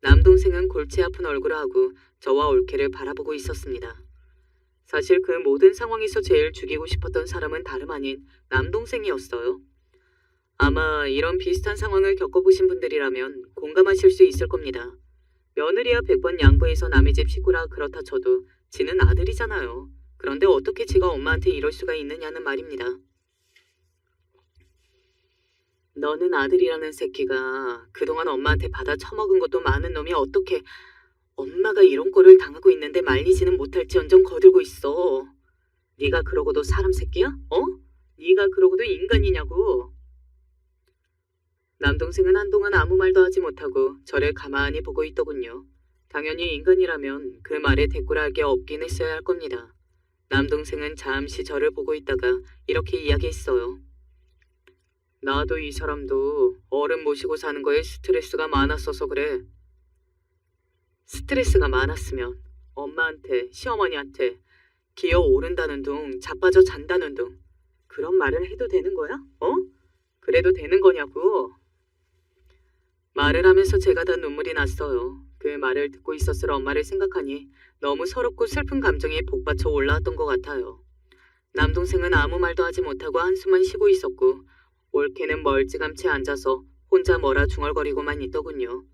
S1: 남동생은 골치 아픈 얼굴을 하고 저와 올케를 바라보고 있었습니다. 사실 그 모든 상황에서 제일 죽이고 싶었던 사람은 다름 아닌 남동생이었어요. 아마 이런 비슷한 상황을 겪어보신 분들이라면 공감하실 수 있을 겁니다. 며느리야 100번 양보해서 남의 집 식구라 그렇다 쳐도 지는 아들이잖아요. 그런데 어떻게 지가 엄마한테 이럴 수가 있느냐는 말입니다. 너는 아들이라는 새끼가 그동안 엄마한테 받아 처먹은 것도 많은 놈이 어떻게 엄마가 이런 꼴을 당하고 있는데 말리지는 못할지언정 거들고 있어. 네가 그러고도 사람 새끼야? 어? 네가 그러고도 인간이냐고. 남동생은 한동안 아무 말도 하지 못하고 저를 가만히 보고 있더군요. 당연히 인간이라면 그 말에 대꾸할 게 없긴 했어야 할 겁니다. 남동생은 잠시 저를 보고 있다가 이렇게 이야기했어요. 나도 이 사람도 어른 모시고 사는 거에 스트레스가 많았어서 그래. 스트레스가 많았으면 엄마한테, 시어머니한테 기어 오른다는 둥, 자빠져 잔다는 둥 그런 말을 해도 되는 거야? 어? 그래도 되는 거냐고. 말을 하면서 제가 다 눈물이 났어요. 그 말을 듣고 있었을 엄마를 생각하니 너무 서럽고 슬픈 감정이 복받쳐 올라왔던 것 같아요. 남동생은 아무 말도 하지 못하고 한숨만 쉬고 있었고 올케는 멀찌감치 앉아서 혼자 뭐라 중얼거리고만 있더군요.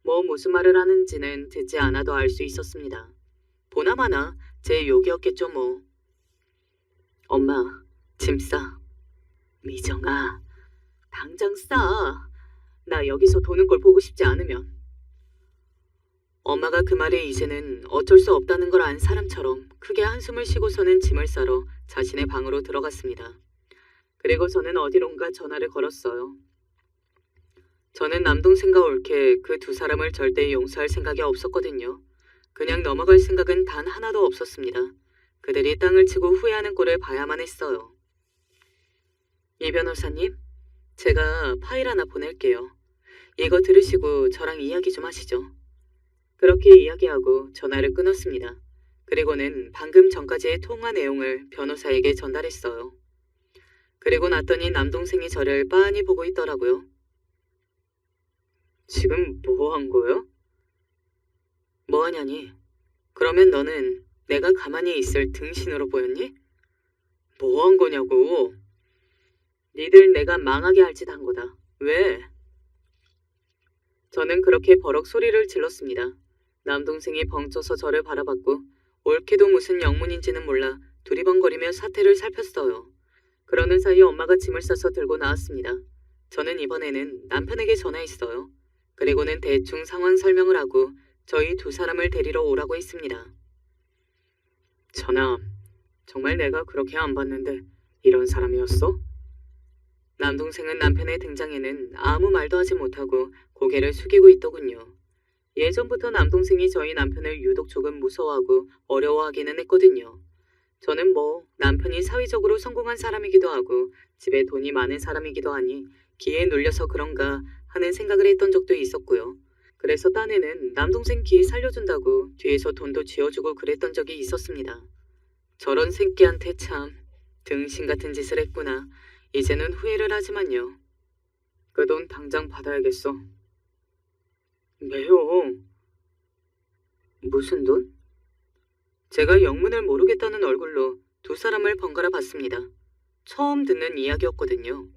S1: 뭐 무슨 말을 하는지는 듣지 않아도 알 수 있었습니다. 보나마나 제 욕이었겠죠 뭐. 엄마, 짐 싸. 미정아, 당장 싸. 나 여기서 도는 걸 보고 싶지 않으면. 엄마가 그 말에 이제는 어쩔 수 없다는 걸 안 사람처럼 크게 한숨을 쉬고서는 짐을 싸러 자신의 방으로 들어갔습니다. 그리고 저는 어디론가 전화를 걸었어요. 저는 남동생과 올케 그 두 사람을 절대 용서할 생각이 없었거든요. 그냥 넘어갈 생각은 단 하나도 없었습니다. 그들이 땅을 치고 후회하는 꼴을 봐야만 했어요. 이 변호사님, 제가 파일 하나 보낼게요. 이거 들으시고 저랑 이야기 좀 하시죠. 그렇게 이야기하고 전화를 끊었습니다. 그리고는 방금 전까지의 통화 내용을 변호사에게 전달했어요. 그리고 났더니 남동생이 저를 빤히 보고 있더라고요. 지금 뭐 한 거야? 뭐 하냐니? 그러면 너는 내가 가만히 있을 등신으로 보였니? 뭐 한 거냐고? 니들 내가 망하게 할 짓 한 거다. 왜? 저는 그렇게 버럭 소리를 질렀습니다. 남동생이 벙쪄서 저를 바라봤고 올케도 무슨 영문인지는 몰라 두리번거리며 사태를 살폈어요. 그러는 사이 엄마가 짐을 싸서 들고 나왔습니다. 저는 이번에는 남편에게 전화했어요. 그리고는 대충 상황 설명을 하고 저희 두 사람을 데리러 오라고 했습니다. 전하, 정말 내가 그렇게 안 봤는데 이런 사람이었어? 남동생은 남편의 등장에는 아무 말도 하지 못하고 고개를 숙이고 있더군요. 예전부터 남동생이 저희 남편을 유독 조금 무서워하고 어려워하기는 했거든요. 저는 뭐 남편이 사회적으로 성공한 사람이기도 하고 집에 돈이 많은 사람이기도 하니 기에 눌려서 그런가 하는 생각을 했던 적도 있었고요. 그래서 딴에는 남동생 기 살려준다고 뒤에서 돈도 쥐어주고 그랬던 적이 있었습니다. 저런 새끼한테 참 등신 같은 짓을 했구나. 이제는 후회를 하지만요. 그 돈 당장 받아야겠어. 왜요? 무슨 돈? 제가 영문을 모르겠다는 얼굴로 두 사람을 번갈아 봤습니다. 처음 듣는 이야기였거든요.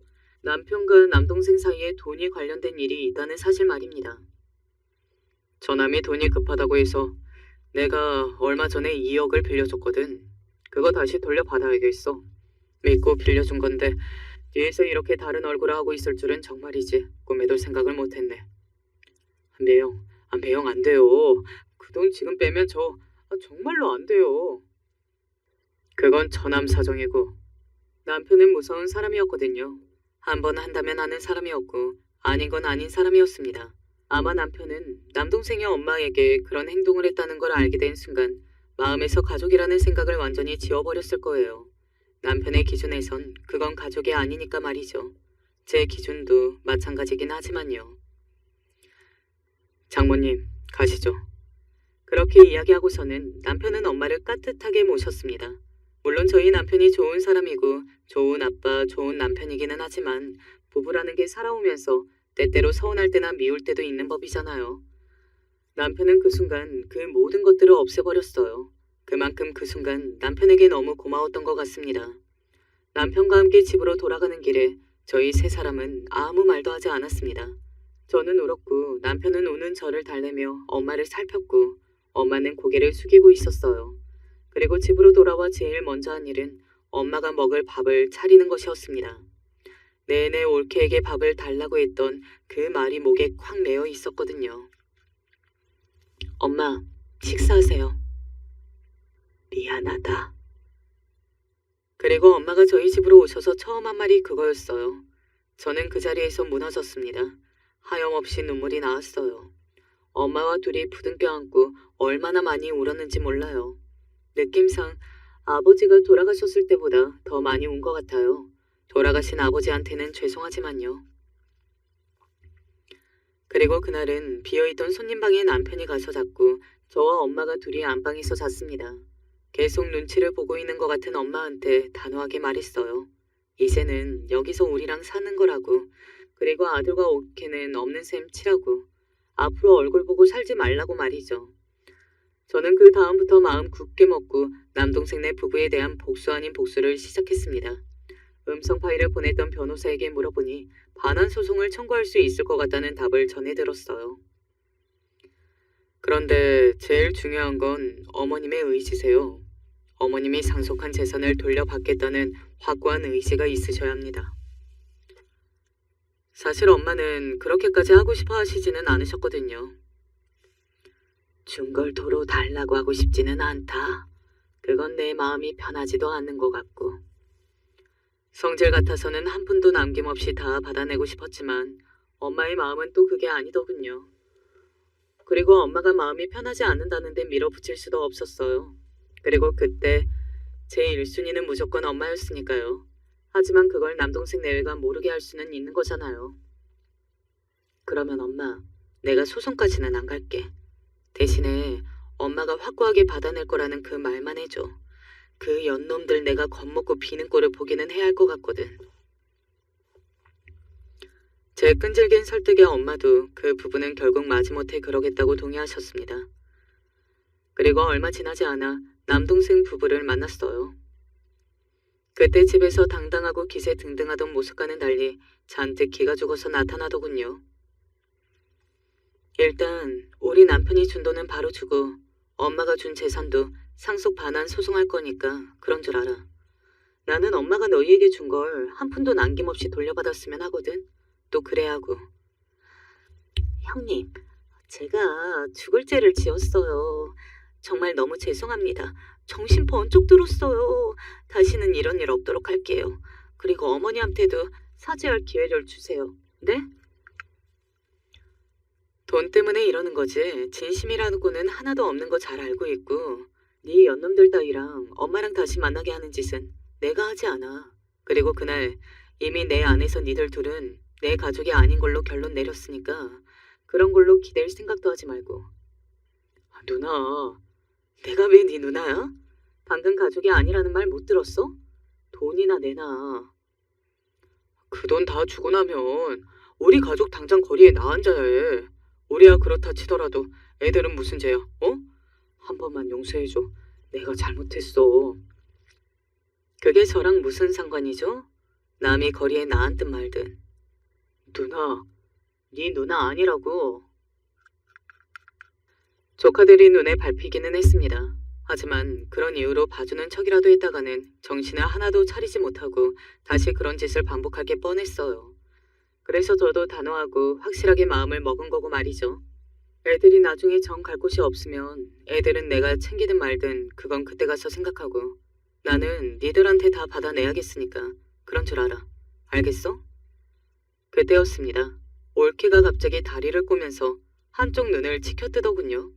S1: 남편과 남동생 사이에 돈이 관련된 일이 있다는 사실 말입니다. 저남이 돈이 급하다고 해서 내가 얼마 전에 2억을 빌려줬거든. 그거 다시 돌려받아야겠어. 믿고 빌려준 건데 뒤에서 이렇게 다른 얼굴을 하고 있을 줄은 정말이지 꿈에도 생각을 못했네. 매영 안 돼요. 그 돈 지금 빼면 저 정말로 안 돼요. 그건 저남 사정이고 남편은 무서운 사람이었거든요. 한 번 한다면 하는 사람이었고 아닌 건 아닌 사람이었습니다. 아마 남편은 남동생의 엄마에게 그런 행동을 했다는 걸 알게 된 순간 마음에서 가족이라는 생각을 완전히 지워버렸을 거예요. 남편의 기준에선 그건 가족이 아니니까 말이죠. 제 기준도 마찬가지긴 하지만요. 장모님, 가시죠. 그렇게 이야기하고서는 남편은 엄마를 깍듯하게 모셨습니다. 물론 저희 남편이 좋은 사람이고 좋은 아빠, 좋은 남편이기는 하지만 부부라는 게 살아오면서 때때로 서운할 때나 미울 때도 있는 법이잖아요. 남편은 그 순간 그 모든 것들을 없애버렸어요. 그만큼 그 순간 남편에게 너무 고마웠던 것 같습니다. 남편과 함께 집으로 돌아가는 길에 저희 세 사람은 아무 말도 하지 않았습니다. 저는 울었고 남편은 우는 저를 달래며 엄마를 살폈고 엄마는 고개를 숙이고 있었어요. 그리고 집으로 돌아와 제일 먼저 한 일은 엄마가 먹을 밥을 차리는 것이었습니다. 내내 올케에게 밥을 달라고 했던 그 말이 목에 콱 매어 있었거든요. 엄마, 식사하세요. 미안하다. 그리고 엄마가 저희 집으로 오셔서 처음 한 말이 그거였어요. 저는 그 자리에서 무너졌습니다. 하염없이 눈물이 나왔어요. 엄마와 둘이 부둥켜 안고 얼마나 많이 울었는지 몰라요. 느낌상 아버지가 돌아가셨을 때보다 더 많이 운 것 같아요. 돌아가신 아버지한테는 죄송하지만요. 그리고 그날은 비어있던 손님방에 남편이 가서 잤고 저와 엄마가 둘이 안방에서 잤습니다. 계속 눈치를 보고 있는 것 같은 엄마한테 단호하게 말했어요. 이제는 여기서 우리랑 사는 거라고. 그리고 아들과 올케는 없는 셈 치라고. 앞으로 얼굴 보고 살지 말라고 말이죠. 저는 그 다음부터 마음 굳게 먹고 남동생네 부부에 대한 복수 아닌 복수를 시작했습니다. 음성 파일을 보냈던 변호사에게 물어보니 반환 소송을 청구할 수 있을 것 같다는 답을 전해 들었어요. 그런데 제일 중요한 건 어머님의 의지세요. 어머님이 상속한 재산을 돌려받겠다는 확고한 의지가 있으셔야 합니다. 사실 엄마는 그렇게까지 하고 싶어 하시지는 않으셨거든요. 준 걸 도로 달라고 하고 싶지는 않다. 그건 내 마음이 편하지도 않는 것 같고. 성질 같아서는 한 푼도 남김없이 다 받아내고 싶었지만 엄마의 마음은 또 그게 아니더군요. 그리고 엄마가 마음이 편하지 않는다는데 밀어붙일 수도 없었어요. 그리고 그때 제 1순위는 무조건 엄마였으니까요. 하지만 그걸 남동생 내외가 모르게 할 수는 있는 거잖아요. 그러면 엄마, 내가 소송까지는 안 갈게. 대신에 엄마가 확고하게 받아낼 거라는 그 말만 해줘. 그 연놈들 내가 겁먹고 비는 꼴을 보기는 해야 할 것 같거든. 제 끈질긴 설득에 엄마도 그 부분은 결국 마지못해 그러겠다고 동의하셨습니다. 그리고 얼마 지나지 않아 남동생 부부를 만났어요. 그때 집에서 당당하고 기세 등등하던 모습과는 달리 잔뜩 기가 죽어서 나타나더군요. 일단 우리 남편이 준 돈은 바로 주고 엄마가 준 재산도 상속 반환 소송할 거니까 그런 줄 알아. 나는 엄마가 너희에게 준 걸 한 푼도 남김없이 돌려받았으면 하거든. 또 그래야 하고. 형님, 제가 죽을 죄를 지었어요. 정말 너무 죄송합니다. 정신 번쩍 들었어요. 다시는 이런 일 없도록 할게요. 그리고 어머니한테도 사죄할 기회를 주세요. 네? 돈 때문에 이러는 거지. 진심이라고는 하나도 없는 거 잘 알고 있고 네 연놈들 따위랑 엄마랑 다시 만나게 하는 짓은 내가 하지 않아. 그리고 그날 이미 내 안에서 니들 둘은 내 가족이 아닌 걸로 결론 내렸으니까 그런 걸로 기댈 생각도 하지 말고. 누나, 내가 왜 네 누나야? 방금 가족이 아니라는 말 못 들었어? 돈이나 내놔. 그 돈 다 주고 나면 우리 가족 당장 거리에 나앉아야 해. 우리야 그렇다 치더라도 애들은 무슨 죄야, 어? 한 번만 용서해줘. 내가 잘못했어. 그게 저랑 무슨 상관이죠? 남이 거리에 나앉든 말든. 누나, 네 누나 아니라고. 조카들이 눈에 밟히기는 했습니다. 하지만 그런 이유로 봐주는 척이라도 했다가는 정신을 하나도 차리지 못하고 다시 그런 짓을 반복할 게 뻔했어요. 그래서 저도 단호하고 확실하게 마음을 먹은 거고 말이죠. 애들이 나중에 정 갈 곳이 없으면 애들은 내가 챙기든 말든 그건 그때 가서 생각하고 나는 니들한테 다 받아내야겠으니까 그런 줄 알아. 알겠어? 그때였습니다. 올케가 갑자기 다리를 꼬면서 한쪽 눈을 치켜뜨더군요.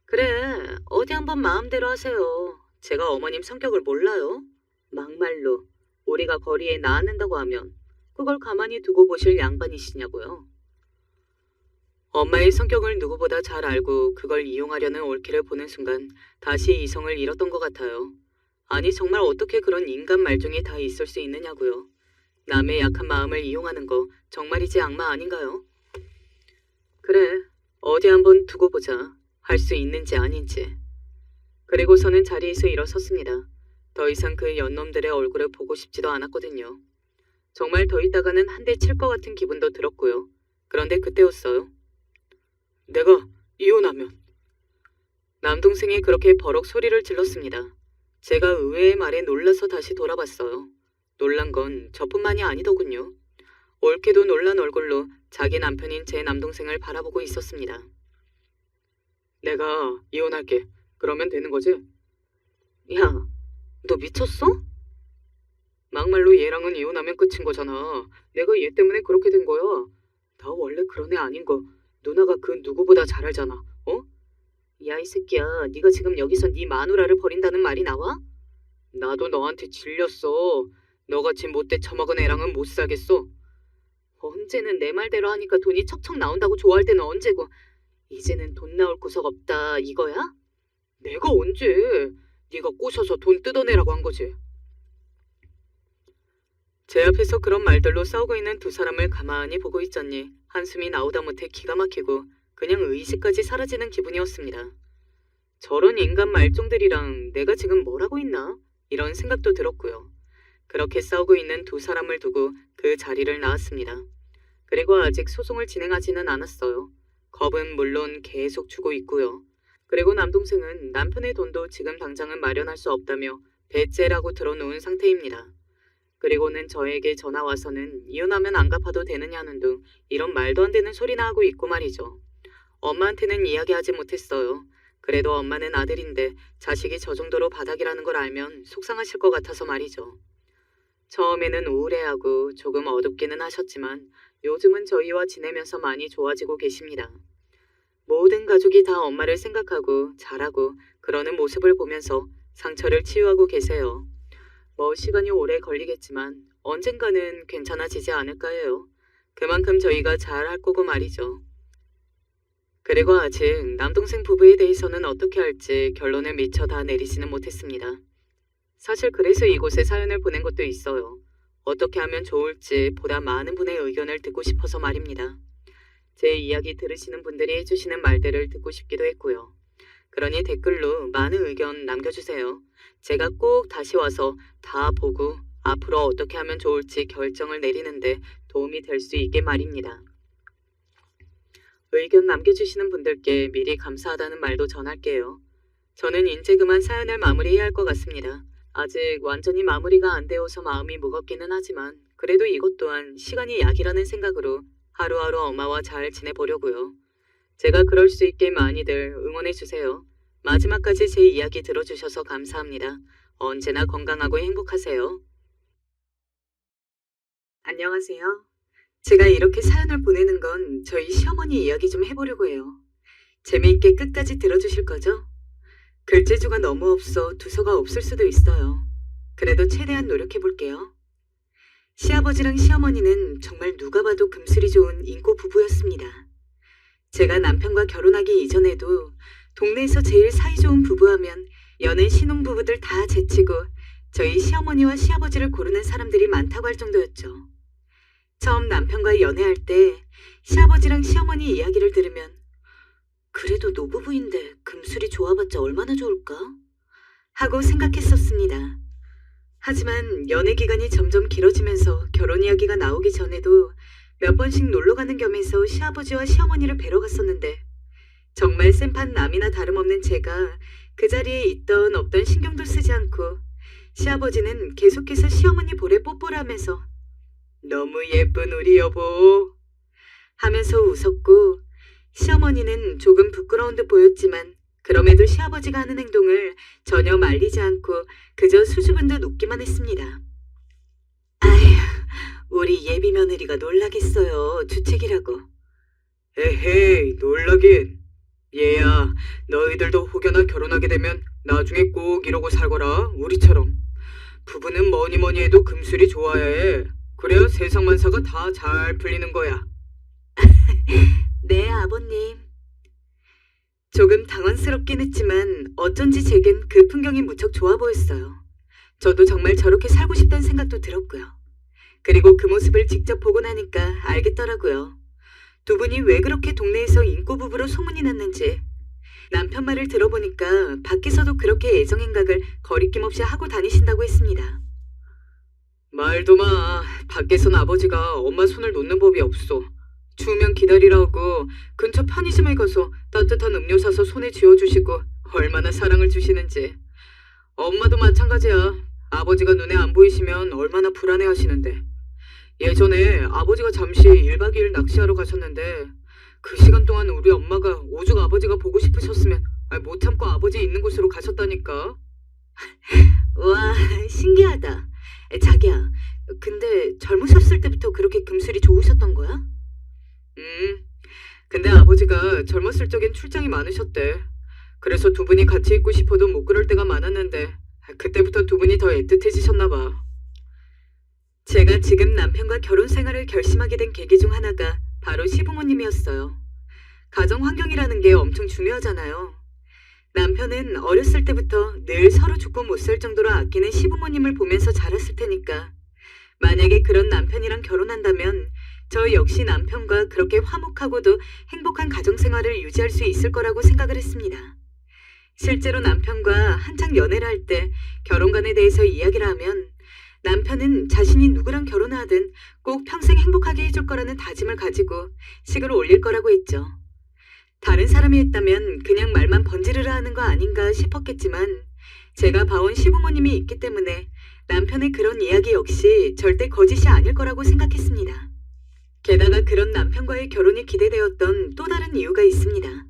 S1: 그래, 어디 한번 마음대로 하세요. 제가 어머님 성격을 몰라요? 막말로 우리가 거리에 나앉는다고 하면 그걸 가만히 두고 보실 양반이시냐고요. 엄마의 성격을 누구보다 잘 알고 그걸 이용하려는 올케를 보는 순간 다시 이성을 잃었던 것 같아요. 아니 정말 어떻게 그런 인간 말종이 다 있을 수 있느냐고요. 남의 약한 마음을 이용하는 거 정말이지 악마 아닌가요? 그래, 어디 한번 두고 보자. 할 수 있는지 아닌지. 그리고서는 자리에서 일어섰습니다. 더 이상 그 연놈들의 얼굴을 보고 싶지도 않았거든요. 정말 더 있다가는 한 대 칠 것 같은 기분도 들었고요. 그런데 그때였어요. 내가 이혼하면. 남동생이 그렇게 버럭 소리를 질렀습니다. 제가 의외의 말에 놀라서 다시 돌아봤어요. 놀란 건 저뿐만이 아니더군요. 올케도 놀란 얼굴로 자기 남편인 제 남동생을 바라보고 있었습니다. 내가 이혼할게. 그러면 되는 거지? 야, 너 미쳤어? 막말로 얘랑은 이혼하면 끝인 거잖아. 내가 얘 때문에 그렇게 된 거야. 나 원래 그런 애 아닌 거 누나가 그 누구보다 잘 알잖아. 어? 야, 이 새끼야. 네가 지금 여기서 네 마누라를 버린다는 말이 나와? 나도 너한테 질렸어. 너같이 못돼 처먹은 애랑은 못 살겠어. 언제는 내 말대로 하니까 돈이 척척 나온다고 좋아할 때는 언제고 이제는 돈 나올 구석 없다 이거야? 내가 언제? 네가 꼬셔서 돈 뜯어내라고 한 거지. 제 앞에서 그런 말들로 싸우고 있는 두 사람을 가만히 보고 있자니 한숨이 나오다 못해 기가 막히고 그냥 의식까지 사라지는 기분이었습니다. 저런 인간 말종들이랑 내가 지금 뭘 하고 있나? 이런 생각도 들었고요. 그렇게 싸우고 있는 두 사람을 두고 그 자리를 나왔습니다. 그리고 아직 소송을 진행하지는 않았어요. 겁은 물론 계속 주고 있고요. 그리고 남동생은 남편의 돈도 지금 당장은 마련할 수 없다며 배째라고 들어놓은 상태입니다. 그리고는 저에게 전화 와서는 이혼하면 안 갚아도 되느냐는 둥 이런 말도 안 되는 소리나 하고 있고 말이죠. 엄마한테는 이야기하지 못했어요. 그래도 엄마는 아들인데 자식이 저 정도로 바닥이라는 걸 알면 속상하실 것 같아서 말이죠. 처음에는 우울해하고 조금 어둡기는 하셨지만 요즘은 저희와 지내면서 많이 좋아지고 계십니다. 모든 가족이 다 엄마를 생각하고 잘하고 그러는 모습을 보면서 상처를 치유하고 계세요. 뭐 시간이 오래 걸리겠지만 언젠가는 괜찮아지지 않을까 해요. 그만큼 저희가 잘할 거고 말이죠. 그리고 아직 남동생 부부에 대해서는 어떻게 할지 결론을 미처 다 내리지는 못했습니다. 사실 그래서 이곳에 사연을 보낸 것도 있어요. 어떻게 하면 좋을지 보다 많은 분의 의견을 듣고 싶어서 말입니다. 제 이야기 들으시는 분들이 해주시는 말들을 듣고 싶기도 했고요. 그러니 댓글로 많은 의견 남겨주세요. 제가 꼭 다시 와서 다 보고 앞으로 어떻게 하면 좋을지 결정을 내리는데 도움이 될 수 있게 말입니다. 의견 남겨주시는 분들께 미리 감사하다는 말도 전할게요. 저는 이제 그만 사연을 마무리해야 할 것 같습니다. 아직 완전히 마무리가 안 되어서 마음이 무겁기는 하지만 그래도 이것 또한 시간이 약이라는 생각으로 하루하루 엄마와 잘 지내보려고요. 제가 그럴 수 있게 많이들 응원해주세요. 마지막까지 제 이야기 들어주셔서 감사합니다. 언제나 건강하고 행복하세요. 안녕하세요. 제가 이렇게 사연을 보내는 건 저희 시어머니 이야기 좀 해보려고 해요. 재미있게 끝까지 들어주실 거죠? 글재주가 너무 없어 두서가 없을 수도 있어요. 그래도 최대한 노력해볼게요. 시아버지랑 시어머니는 정말 누가 봐도 금슬이 좋은 인고 부부였습니다. 제가 남편과 결혼하기 이전에도 동네에서 제일 사이좋은 부부하면 여는 신혼부부들 다 제치고 저희 시어머니와 시아버지를 고르는 사람들이 많다고 할 정도였죠. 처음 남편과 연애할 때 시아버지랑 시어머니 이야기를 들으면 그래도 노부부인데 금술이 좋아봤자 얼마나 좋을까? 하고 생각했었습니다. 하지만 연애 기간이 점점 길어지면서 결혼 이야기가 나오기 전에도 몇 번씩 놀러가는 겸해서 시아버지와 시어머니를 뵈러 갔었는데 정말 센판 남이나 다름없는 제가 그 자리에 있던 없던 신경도 쓰지 않고 시아버지는 계속해서 시어머니 볼에 뽀뽀를 하면서 너무 예쁜 우리 여보 하면서 웃었고 시어머니는 조금 부끄러운 듯 보였지만 그럼에도 시아버지가 하는 행동을 전혀 말리지 않고 그저 수줍은 듯 웃기만 했습니다. 아휴, 우리 예비 며느리가 놀라겠어요. 주책이라고. 에헤이, 놀라긴. 얘야, 너희들도 혹여나 결혼하게 되면 나중에 꼭 이러고 살거라, 우리처럼. 부부는 뭐니 뭐니 해도 금술이 좋아야 해. 그래야 세상 만사가 다 잘 풀리는 거야. 네, 아버님. 조금 당황스럽긴 했지만 어쩐지 제겐 그 풍경이 무척 좋아 보였어요. 저도 정말 저렇게 살고 싶다는 생각도 들었고요. 그리고 그 모습을 직접 보고 나니까 알겠더라고요. 두 분이 왜 그렇게 동네에서 인꼬부부로 소문이 났는지. 남편 말을 들어보니까 밖에서도 그렇게 애정행각을 거리낌 없이 하고 다니신다고 했습니다. 말도 마. 밖에선 아버지가 엄마 손을 놓는 법이 없어. 추우면 기다리라고 근처 편의점에 가서 따뜻한 음료 사서 손에 쥐어주시고 얼마나 사랑을 주시는지. 엄마도 마찬가지야. 아버지가 눈에 안 보이시면 얼마나 불안해하시는데. 예전에 아버지가 잠시 1박 2일 낚시하러 가셨는데 그 시간 동안 우리 엄마가 오죽 아버지가 보고 싶으셨으면 못 참고 아버지 있는 곳으로 가셨다니까. 와, 신기하다. 자기야, 근데 젊으셨을 때부터 그렇게 금술이 좋으셨던 거야? 근데 아버지가 젊었을 적엔 출장이 많으셨대. 그래서 두 분이 같이 있고 싶어도 못 그럴 때가 많았는데 그때부터 두 분이 더 애틋해지셨나 봐. 제가 지금 남편과 결혼 생활을 결심하게 된 계기 중 하나가 바로 시부모님이었어요. 가정 환경이라는 게 엄청 중요하잖아요. 남편은 어렸을 때부터 늘 서로 죽고 못 살 정도로 아끼는 시부모님을 보면서 자랐을 테니까 만약에 그런 남편이랑 결혼한다면 저 역시 남편과 그렇게 화목하고도 행복한 가정생활을 유지할 수 있을 거라고 생각을 했습니다. 실제로 남편과 한창 연애를 할 때 결혼관에 대해서 이야기를 하면 남편은 자신이 누구랑 결혼을 하든 꼭 평생 행복하게 해줄 거라는 다짐을 가지고 식을 올릴 거라고 했죠. 다른 사람이 했다면 그냥 말만 번지르르 하는 거 아닌가 싶었겠지만 제가 봐온 시부모님이 있기 때문에 남편의 그런 이야기 역시 절대 거짓이 아닐 거라고 생각했습니다. 게다가 그런 남편과의 결혼이 기대되었던 또 다른 이유가 있습니다.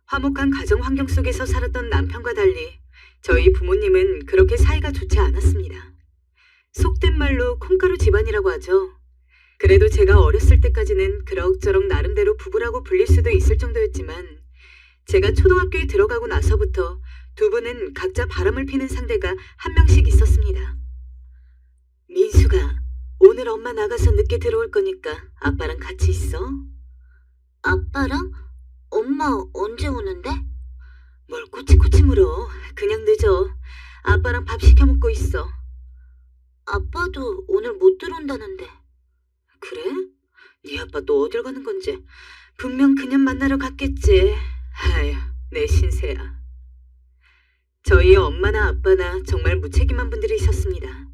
S1: 화목한 가정 환경 속에서 살았던 남편과 달리 저희 부모님은 그렇게 사이가 좋지 않았습니다. 속된 말로 콩가루 집안이라고 하죠. 그래도 제가 어렸을 때까지는 그럭저럭 나름대로 부부라고 불릴 수도 있을 정도였지만 제가 초등학교에 들어가고 나서부터 두 분은 각자 바람을 피는 상대가 한 명씩 있었습니다. 민수가 오늘 엄마 나가서 늦게 들어올 거니까 아빠랑 같이 있어. 아빠랑? 엄마 언제 오는데? 뭘 꼬치꼬치 물어. 그냥 늦어. 아빠랑 밥 시켜 먹고 있어. 아빠도 오늘 못 들어온다는데. 그래? 네 아빠 또 어딜 가는 건지. 분명 그년 만나러 갔겠지. 아휴, 내 신세야. 저희 엄마나 아빠나 정말 무책임한 분들이셨습니다.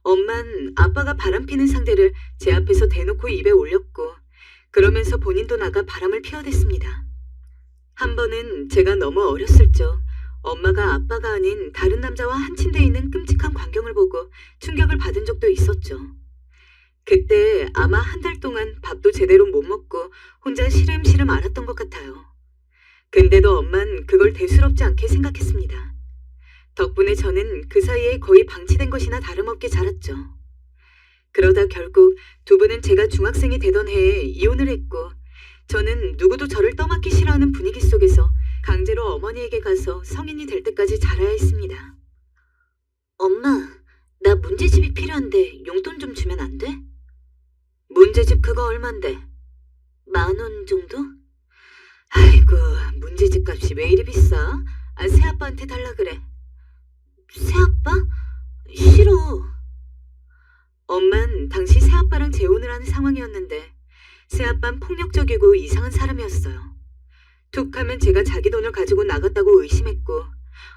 S1: 엄만 아빠가 바람피는 상대를 제 앞에서 대놓고 입에 올렸고 그러면서 본인도 나가 바람을 피워댔습니다. 한 번은 제가 너무 어렸을 적 엄마가 아빠가 아닌 다른 남자와 한 침대에 있는 끔찍한 광경을 보고 충격을 받은 적도 있었죠. 그때 아마 한 달 동안 밥도 제대로 못 먹고 혼자 시름시름 앓았던 것 같아요. 근데도 엄만 그걸 대수롭지 않게 생각했습니다. 덕분에 저는 그 사이에 거의 방치된 것이나 다름없게 자랐죠. 그러다 결국 두 분은 제가 중학생이 되던 해에 이혼을 했고 저는 누구도 저를 떠맡기 싫어하는 분위기 속에서 강제로 어머니에게 가서 성인이 될 때까지 자라야 했습니다. 엄마, 나 문제집이 필요한데 용돈 좀 주면 안 돼? 문제집 그거 얼만데? 10,000원 정도? 아이고, 문제집 값이 왜 이리 비싸? 새아빠한테 달라 그래. 새아빠? 싫어. 엄만 당시 새아빠랑 재혼을 하는 상황이었는데 새아빠는 폭력적이고 이상한 사람이었어요. 툭 하면 제가 자기 돈을 가지고 나갔다고 의심했고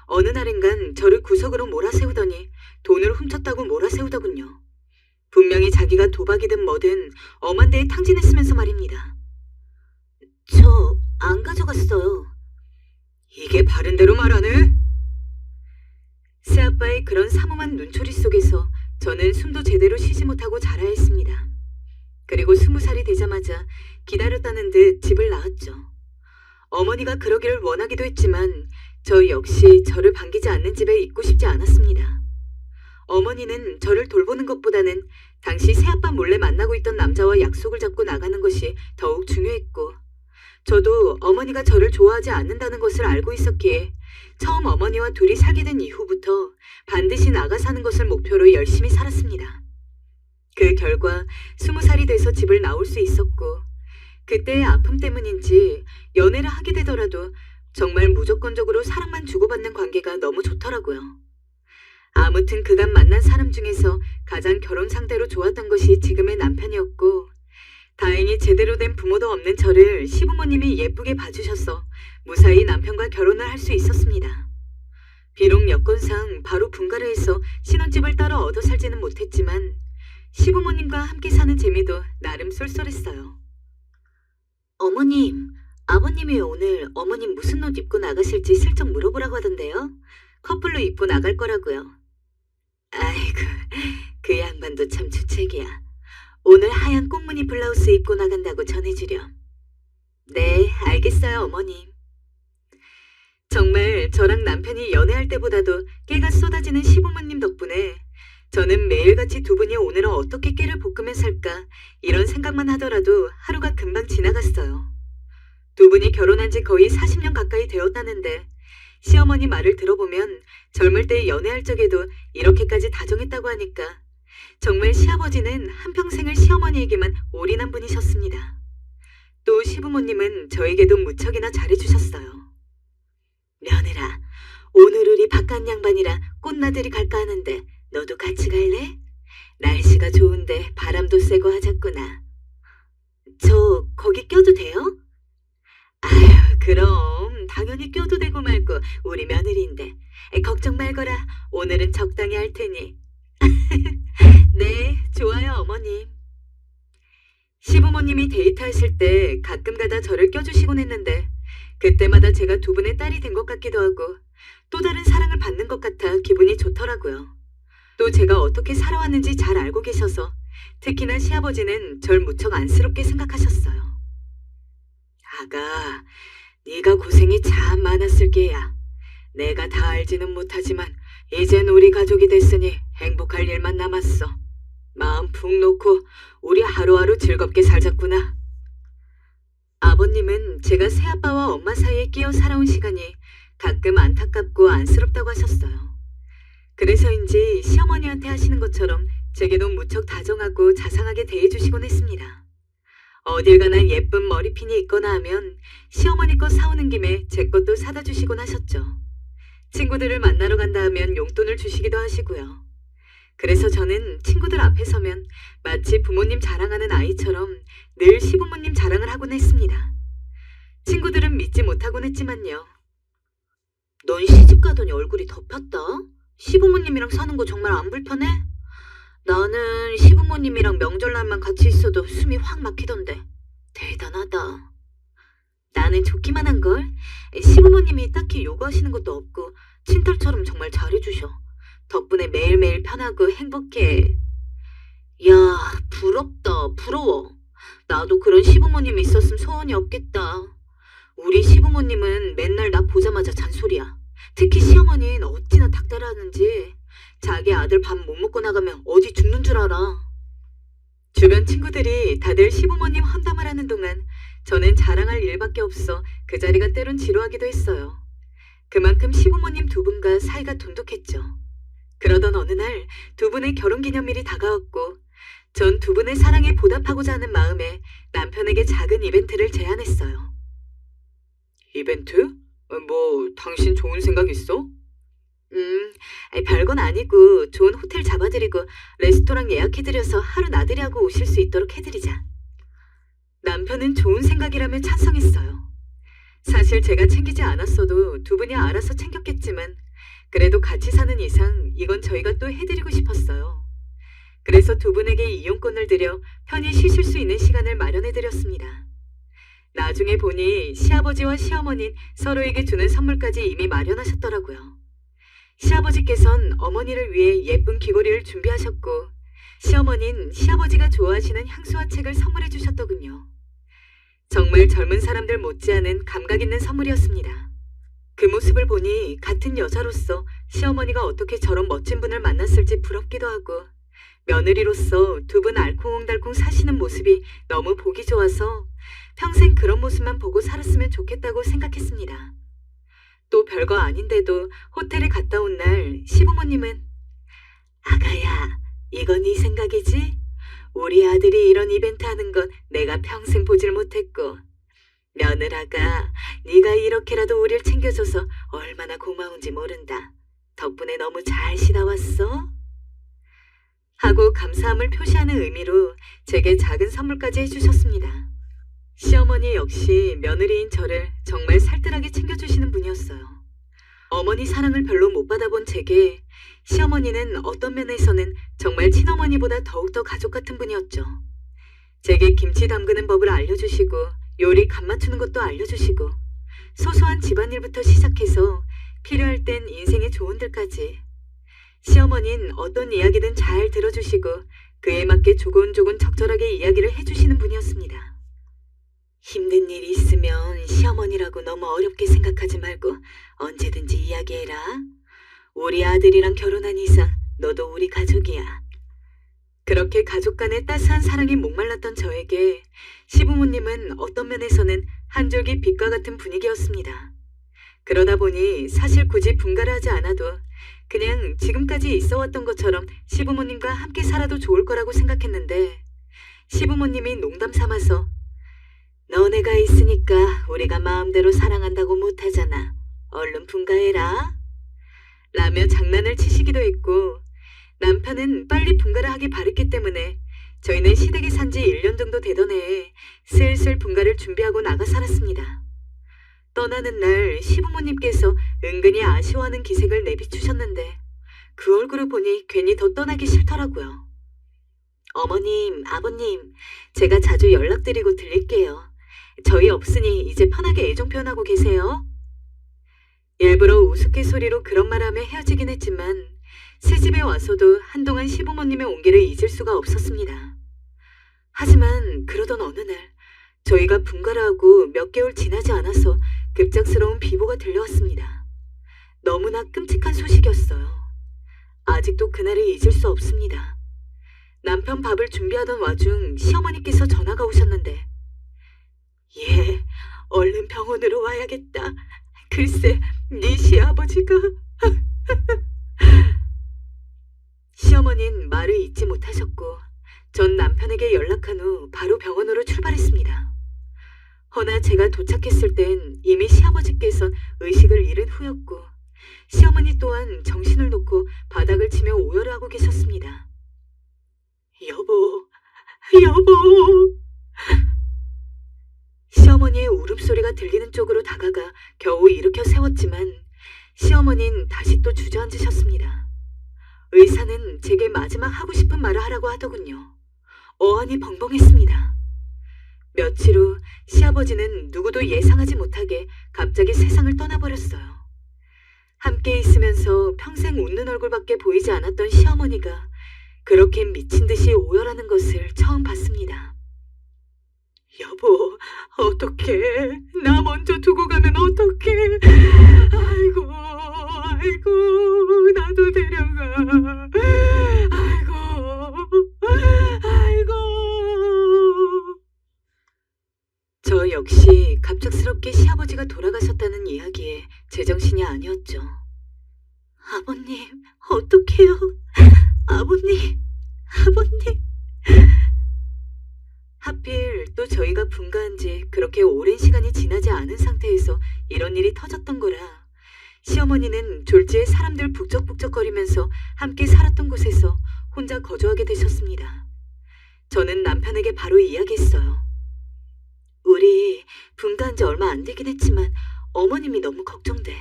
S1: 어느 날인간 저를 구석으로 몰아세우더니 돈을 훔쳤다고 몰아세우더군요. 분명히 자기가 도박이든 뭐든 엄한 데에 탕진했으면서 말입니다. 저 안 가져갔어요. 이게 바른 대로 말하네? 새아빠의 그런 삼엄한 눈초리 속에서 저는 숨도 제대로 쉬지 못하고 자라야 했습니다. 그리고 20살이 되자마자 기다렸다는 듯 집을 나왔죠. 어머니가 그러기를 원하기도 했지만 저 역시 저를 반기지 않는 집에 있고 싶지 않았습니다. 어머니는 저를 돌보는 것보다는 당시 새아빠 몰래 만나고 있던 남자와 약속을 잡고 나가는 것이 더욱 중요했고 저도 어머니가 저를 좋아하지 않는다는 것을 알고 있었기에 처음 어머니와 둘이 살게 된 이후부터 반드시 나가 사는 것을 목표로 열심히 살았습니다. 그 결과 20살이 돼서 집을 나올 수 있었고 그때의 아픔 때문인지 연애를 하게 되더라도 정말 무조건적으로 사랑만 주고받는 관계가 너무 좋더라고요. 아무튼 그간 만난 사람 중에서 가장 결혼 상대로 좋았던 것이 지금의 남편이었고 다행히 제대로 된 부모도 없는 저를 시부모님이 예쁘게 봐주셔서 무사히 남편과 결혼을 할 수 있었습니다. 비록 여건상 바로 분가를 해서 신혼집을 따로 얻어 살지는 못했지만 시부모님과 함께 사는 재미도 나름 쏠쏠했어요. 어머님, 아버님이 오늘 어머님 무슨 옷 입고 나가실지 슬쩍 물어보라고 하던데요. 커플로 입고 나갈 거라고요. 아이고, 그 양반도 참 주책이야. 오늘 하얀 꽁무니 블라우스 입고 나간다고 전해주렴. 네, 알겠어요, 어머님. 정말 저랑 남편이 연애할 때보다도 깨가 쏟아지는 시부모님 덕분에 저는 매일같이 두 분이 오늘은 어떻게 깨를 볶으면 살까 이런 생각만 하더라도 하루가 금방 지나갔어요. 두 분이 결혼한 지 거의 40년 가까이 되었다는데 시어머니 말을 들어보면 젊을 때 연애할 적에도 이렇게까지 다정했다고 하니까 정말 시아버지는 한평생을 시어머니에게만 올인한 분이셨습니다. 또 시부모님은 저에게도 무척이나 잘해주셨어요. 며느라, 오늘 우리 바깥 양반이라 꽃나들이 갈까 하는데 너도 같이 갈래? 날씨가 좋은데 바람도 쐬고 하자꾸나. 저 거기 껴도 돼요? 아휴, 그럼 당연히 껴도 되고 말고 우리 며느리인데. 걱정 말거라. 오늘은 적당히 할 테니. 네, 좋아요, 어머님. 시부모님이 데이트하실 때 가끔 가다 저를 껴주시곤 했는데 그때마다 제가 두 분의 딸이 된 것 같기도 하고 또 다른 사랑을 받는 것 같아 기분이 좋더라고요. 또 제가 어떻게 살아왔는지 잘 알고 계셔서 특히나 시아버지는 절 무척 안쓰럽게 생각하셨어요. 아가, 네가 고생이 참 많았을 게야. 내가 다 알지는 못하지만 이젠 우리 가족이 됐으니 행복할 일만 남았어. 마음 푹 놓고 우리 하루하루 즐겁게 살자꾸나. 아버님은 제가 새아빠와 엄마 사이에 끼어 살아온 시간이 가끔 안타깝고 안쓰럽다고 하셨어요. 그래서인지 시어머니한테 하시는 것처럼 제게도 무척 다정하고 자상하게 대해주시곤 했습니다. 어딜 가나 예쁜 머리핀이 있거나 하면 시어머니 거 사오는 김에 제 것도 사다 주시곤 하셨죠. 친구들을 만나러 간다 하면 용돈을 주시기도 하시고요. 그래서 저는 친구들 앞에 서면 마치 부모님 자랑하는 아이처럼 늘 시부모님 자랑을 하곤 했습니다. 친구들은 믿지 못하곤 했지만요. 넌 시집 가더니 얼굴이 덮였다? 시부모님이랑 사는 거 정말 안 불편해? 나는 시부모님이랑 명절날만 같이 있어도 숨이 확 막히던데. 대단하다. 나는 좋기만 한걸. 시부모님이 딱히 요구하시는 것도 없고 친딸처럼 정말 잘해주셔. 덕분에 매일매일 편하고 행복해. 야, 부럽다. 부러워. 나도 그런 시부모님이 있었으면 소원이 없겠다. 우리 시부모님은 맨날 나 보자마자 잔소리야. 특히 시어머니는 어찌나 닥달하는지. 자기 아들 밥 못 먹고 나가면 어디 죽는 줄 알아. 주변 친구들이 다들 시부모님 험담을 하는 동안 저는 자랑할 일밖에 없어 그 자리가 때론 지루하기도 했어요. 그만큼 시부모님 두 분과 사이가 돈독했죠. 그러던 어느 날 두 분의 결혼기념일이 다가왔고 전 두 분의 사랑에 보답하고자 하는 마음에 남편에게 작은 이벤트를 제안했어요. 이벤트? 뭐 당신 좋은 생각 있어? 별건 아니고 좋은 호텔 잡아드리고 레스토랑 예약해드려서 하루 나들이 하고 오실 수 있도록 해드리자. 남편은 좋은 생각이라며 찬성했어요. 사실 제가 챙기지 않았어도 두 분이 알아서 챙겼겠지만 그래도 같이 사는 이상 이건 저희가 또 해드리고 싶었어요. 그래서 두 분에게 이용권을 드려 편히 쉬실 수 있는 시간을 마련해드렸습니다. 나중에 보니 시아버지와 시어머니는 서로에게 주는 선물까지 이미 마련하셨더라고요. 시아버지께선 어머니를 위해 예쁜 귀걸이를 준비하셨고 시어머니는 시아버지가 좋아하시는 향수와 책을 선물해 주셨더군요. 정말 젊은 사람들 못지않은 감각 있는 선물이었습니다. 그 모습을 보니 같은 여자로서 시어머니가 어떻게 저런 멋진 분을 만났을지 부럽기도 하고 며느리로서 두 분 알콩달콩 사시는 모습이 너무 보기 좋아서 평생 그런 모습만 보고 살았으면 좋겠다고 생각했습니다. 또 별거 아닌데도 호텔에 갔다 온 날 시부모님은 아가야, 이건 네 생각이지? 우리 아들이 이런 이벤트 하는 건 내가 평생 보질 못했고 며느라가 네가 이렇게라도 우릴 챙겨줘서 얼마나 고마운지 모른다. 덕분에 너무 잘 쉬다 왔어? 하고 감사함을 표시하는 의미로 제게 작은 선물까지 해주셨습니다. 시어머니 역시 며느리인 저를 정말 살뜰하게 챙겨주시는 분이었어요. 어머니 사랑을 별로 못 받아본 제게 시어머니는 어떤 면에서는 정말 친어머니보다 더욱더 가족 같은 분이었죠. 제게 김치 담그는 법을 알려주시고 요리 간 맞추는 것도 알려주시고 소소한 집안일부터 시작해서 필요할 땐 인생의 조언들까지. 시어머니는 어떤 이야기든 잘 들어주시고 그에 맞게 조곤조곤 적절하게 이야기를 해주시는 분이었습니다. 힘든 일이 있으면 시어머니라고 너무 어렵게 생각하지 말고 언제든지 이야기해라. 우리 아들이랑 결혼한 이상 너도 우리 가족이야. 그렇게 가족 간의 따스한 사랑이 목말랐던 저에게 시부모님은 어떤 면에서는 한 줄기 빛과 같은 분위기였습니다. 그러다 보니 사실 굳이 분가를 하지 않아도 그냥 지금까지 있어왔던 것처럼 시부모님과 함께 살아도 좋을 거라고 생각했는데 시부모님이 농담 삼아서 너네가 있으니까 우리가 마음대로 사랑한다고 못하잖아. 얼른 분가해라. 라며 장난을 치시기도 했고 남편은 빨리 분가를 하기 바랬기 때문에 저희는 시댁에 산 지 1년 정도 되던 해에 슬슬 분가를 준비하고 나가 살았습니다. 떠나는 날 시부모님께서 은근히 아쉬워하는 기색을 내비추셨는데 그 얼굴을 보니 괜히 더 떠나기 싫더라고요. 어머님, 아버님, 제가 자주 연락드리고 들릴게요. 저희 없으니 이제 편하게 애정 표현하고 계세요. 일부러 우스갯소리로 그런 말하며 헤어지긴 했지만 새집에 와서도 한동안 시부모님의 온기를 잊을 수가 없었습니다. 하지만 그러던 어느 날 저희가 분가를 하고 몇 개월 지나지 않아서 급작스러운 비보가 들려왔습니다. 너무나 끔찍한 소식이었어요. 아직도 그날을 잊을 수 없습니다. 남편 밥을 준비하던 와중 시어머니께서 전화가 오셨는데 예, 얼른 병원으로 와야겠다. 글쎄, 네 시아버지가... 시어머니는 말을 잊지 못하셨고 전 남편에게 연락한 후 바로 병원으로 출발했습니다. 허나 제가 도착했을 땐 이미 시아버지께선 의식을 잃은 후였고 시어머니 또한 정신을 놓고 바닥을 치며 오열을 하고 계셨습니다. 여보, 여보. 시어머니의 울음소리가 들리는 쪽으로 다가가 겨우 일으켜 세웠지만 시어머니는 다시 또 주저앉으셨습니다. 의사는 제게 마지막 하고 싶은 말을 하라고 하더군요. 어안이 벙벙했습니다. 며칠 후 시아버지는 누구도 예상하지 못하게 갑자기 세상을 떠나버렸어요. 함께 있으면서 평생 웃는 얼굴밖에 보이지 않았던 시어머니가 그렇게 미친 듯이 오열하는 것을 처음 봤습니다. 여보, 어떡해. 나 먼저 두고 가면 어떡해. 아이고, 아이고, 나도 데려가. 아이고, 아이고. 저 역시 갑작스럽게 시아버지가 돌아가셨다는 이야기에 제정신이 아니었죠. 아버님, 어떡해요. 아버님, 아버님. 하필 또 저희가 분가한 지 그렇게 오랜 시간이 지나지 않은 상태에서 이런 일이 터졌던 거라 시어머니는 졸지에 사람들 북적북적거리면서 함께 살았던 곳에서 혼자 거주하게 되셨습니다. 저는 남편에게 바로 이야기했어요. 우리 분가한 지 얼마 안 되긴 했지만 어머님이 너무 걱정돼.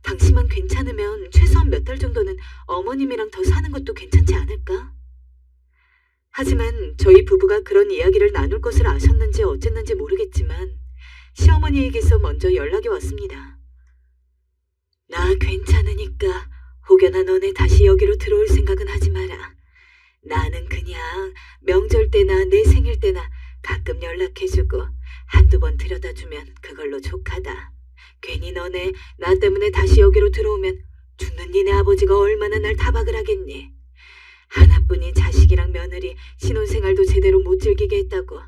S1: 당신만 괜찮으면 최소한 몇 달 정도는 어머님이랑 더 사는 것도 괜찮지 않을까? 하지만 저희 부부가 그런 이야기를 나눌 것을 아셨는지 어쨌는지 모르겠지만 시어머니에게서 먼저 연락이 왔습니다. 나 괜찮으니까 혹여나 너네 다시 여기로 들어올 생각은 하지 마라. 나는 그냥 명절 때나 내 생일 때나 가끔 연락해주고 한두 번 들여다주면 그걸로 족하다. 괜히 너네 나 때문에 다시 여기로 들어오면 죽는 니네 아버지가 얼마나 날 타박을 하겠니. 하나뿐인 자식이랑 며느리 신혼생활도 제대로 못 즐기게 했다고.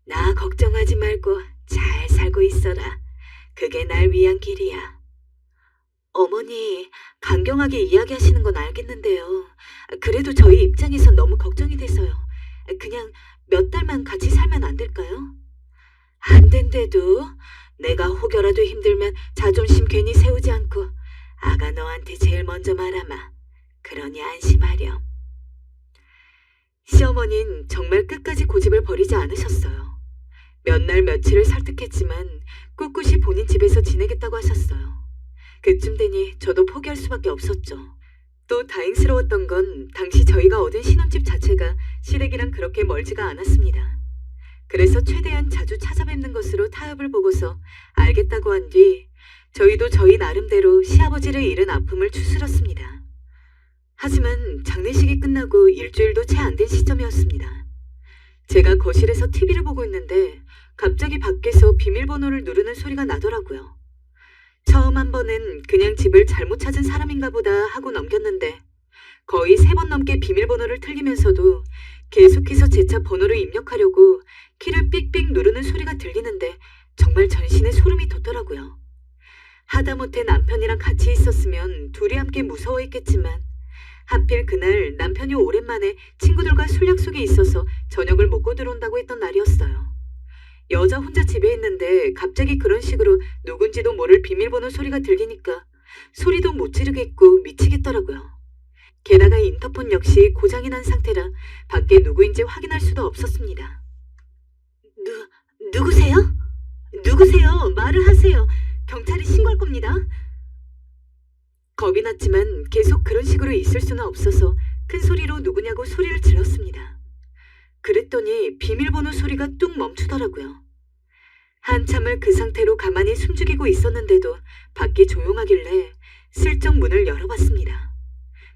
S1: 나 걱정하지 말고 잘 살고 있어라. 그게 날 위한 길이야. 어머니, 강경하게 이야기하시는 건 알겠는데요. 그래도 저희 입장에선 너무 걱정이 돼서요. 그냥 몇 달만 같이 살면 안 될까요? 안 된대도 내가 혹여라도 힘들면 자존심 괜히 세우지 않고 아가 너한테 제일 먼저 말하마. 그러니 안심하렴. 시어머니는 정말 끝까지 고집을 버리지 않으셨어요. 몇 날 며칠을 설득했지만 꿋꿋이 본인 집에서 지내겠다고 하셨어요. 그쯤 되니 저도 포기할 수밖에 없었죠. 또 다행스러웠던 건 당시 저희가 얻은 신혼집 자체가 시댁이랑 그렇게 멀지가 않았습니다. 그래서 최대한 자주 찾아뵙는 것으로 타협을 보고서 알겠다고 한 뒤 저희도 저희 나름대로 시아버지를 잃은 아픔을 추스렸습니다. 하지만 장례식이 끝나고 일주일도 채 안 된 시점이었습니다. 제가 거실에서 TV를 보고 있는데 갑자기 밖에서 비밀번호를 누르는 소리가 나더라고요. 처음 한 번은 그냥 집을 잘못 찾은 사람인가 보다 하고 넘겼는데 거의 3번 넘게 비밀번호를 틀리면서도 계속해서 제 차 번호를 입력하려고 키를 삑삑 누르는 소리가 들리는데 정말 전신에 소름이 돋더라고요. 하다못해 남편이랑 같이 있었으면 둘이 함께 무서워했겠지만 하필 그날 남편이 오랜만에 친구들과 술 약속이 있어서 저녁을 먹고 들어온다고 했던 날이었어요. 여자 혼자 집에 있는데 갑자기 그런 식으로 누군지도 모를 비밀번호 소리가 들리니까 소리도 못 지르겠고 미치겠더라고요. 게다가 인터폰 역시 고장이 난 상태라 밖에 누구인지 확인할 수도 없었습니다. 누구세요? 누구세요? 말을 하세요. 경찰에 신고할 겁니다. 겁이 났지만 계속 그런 식으로 있을 수는 없어서 큰 소리로 누구냐고 소리를 질렀습니다. 그랬더니 비밀번호 소리가 뚝 멈추더라고요. 한참을 그 상태로 가만히 숨죽이고 있었는데도 밖이 조용하길래 슬쩍 문을 열어봤습니다.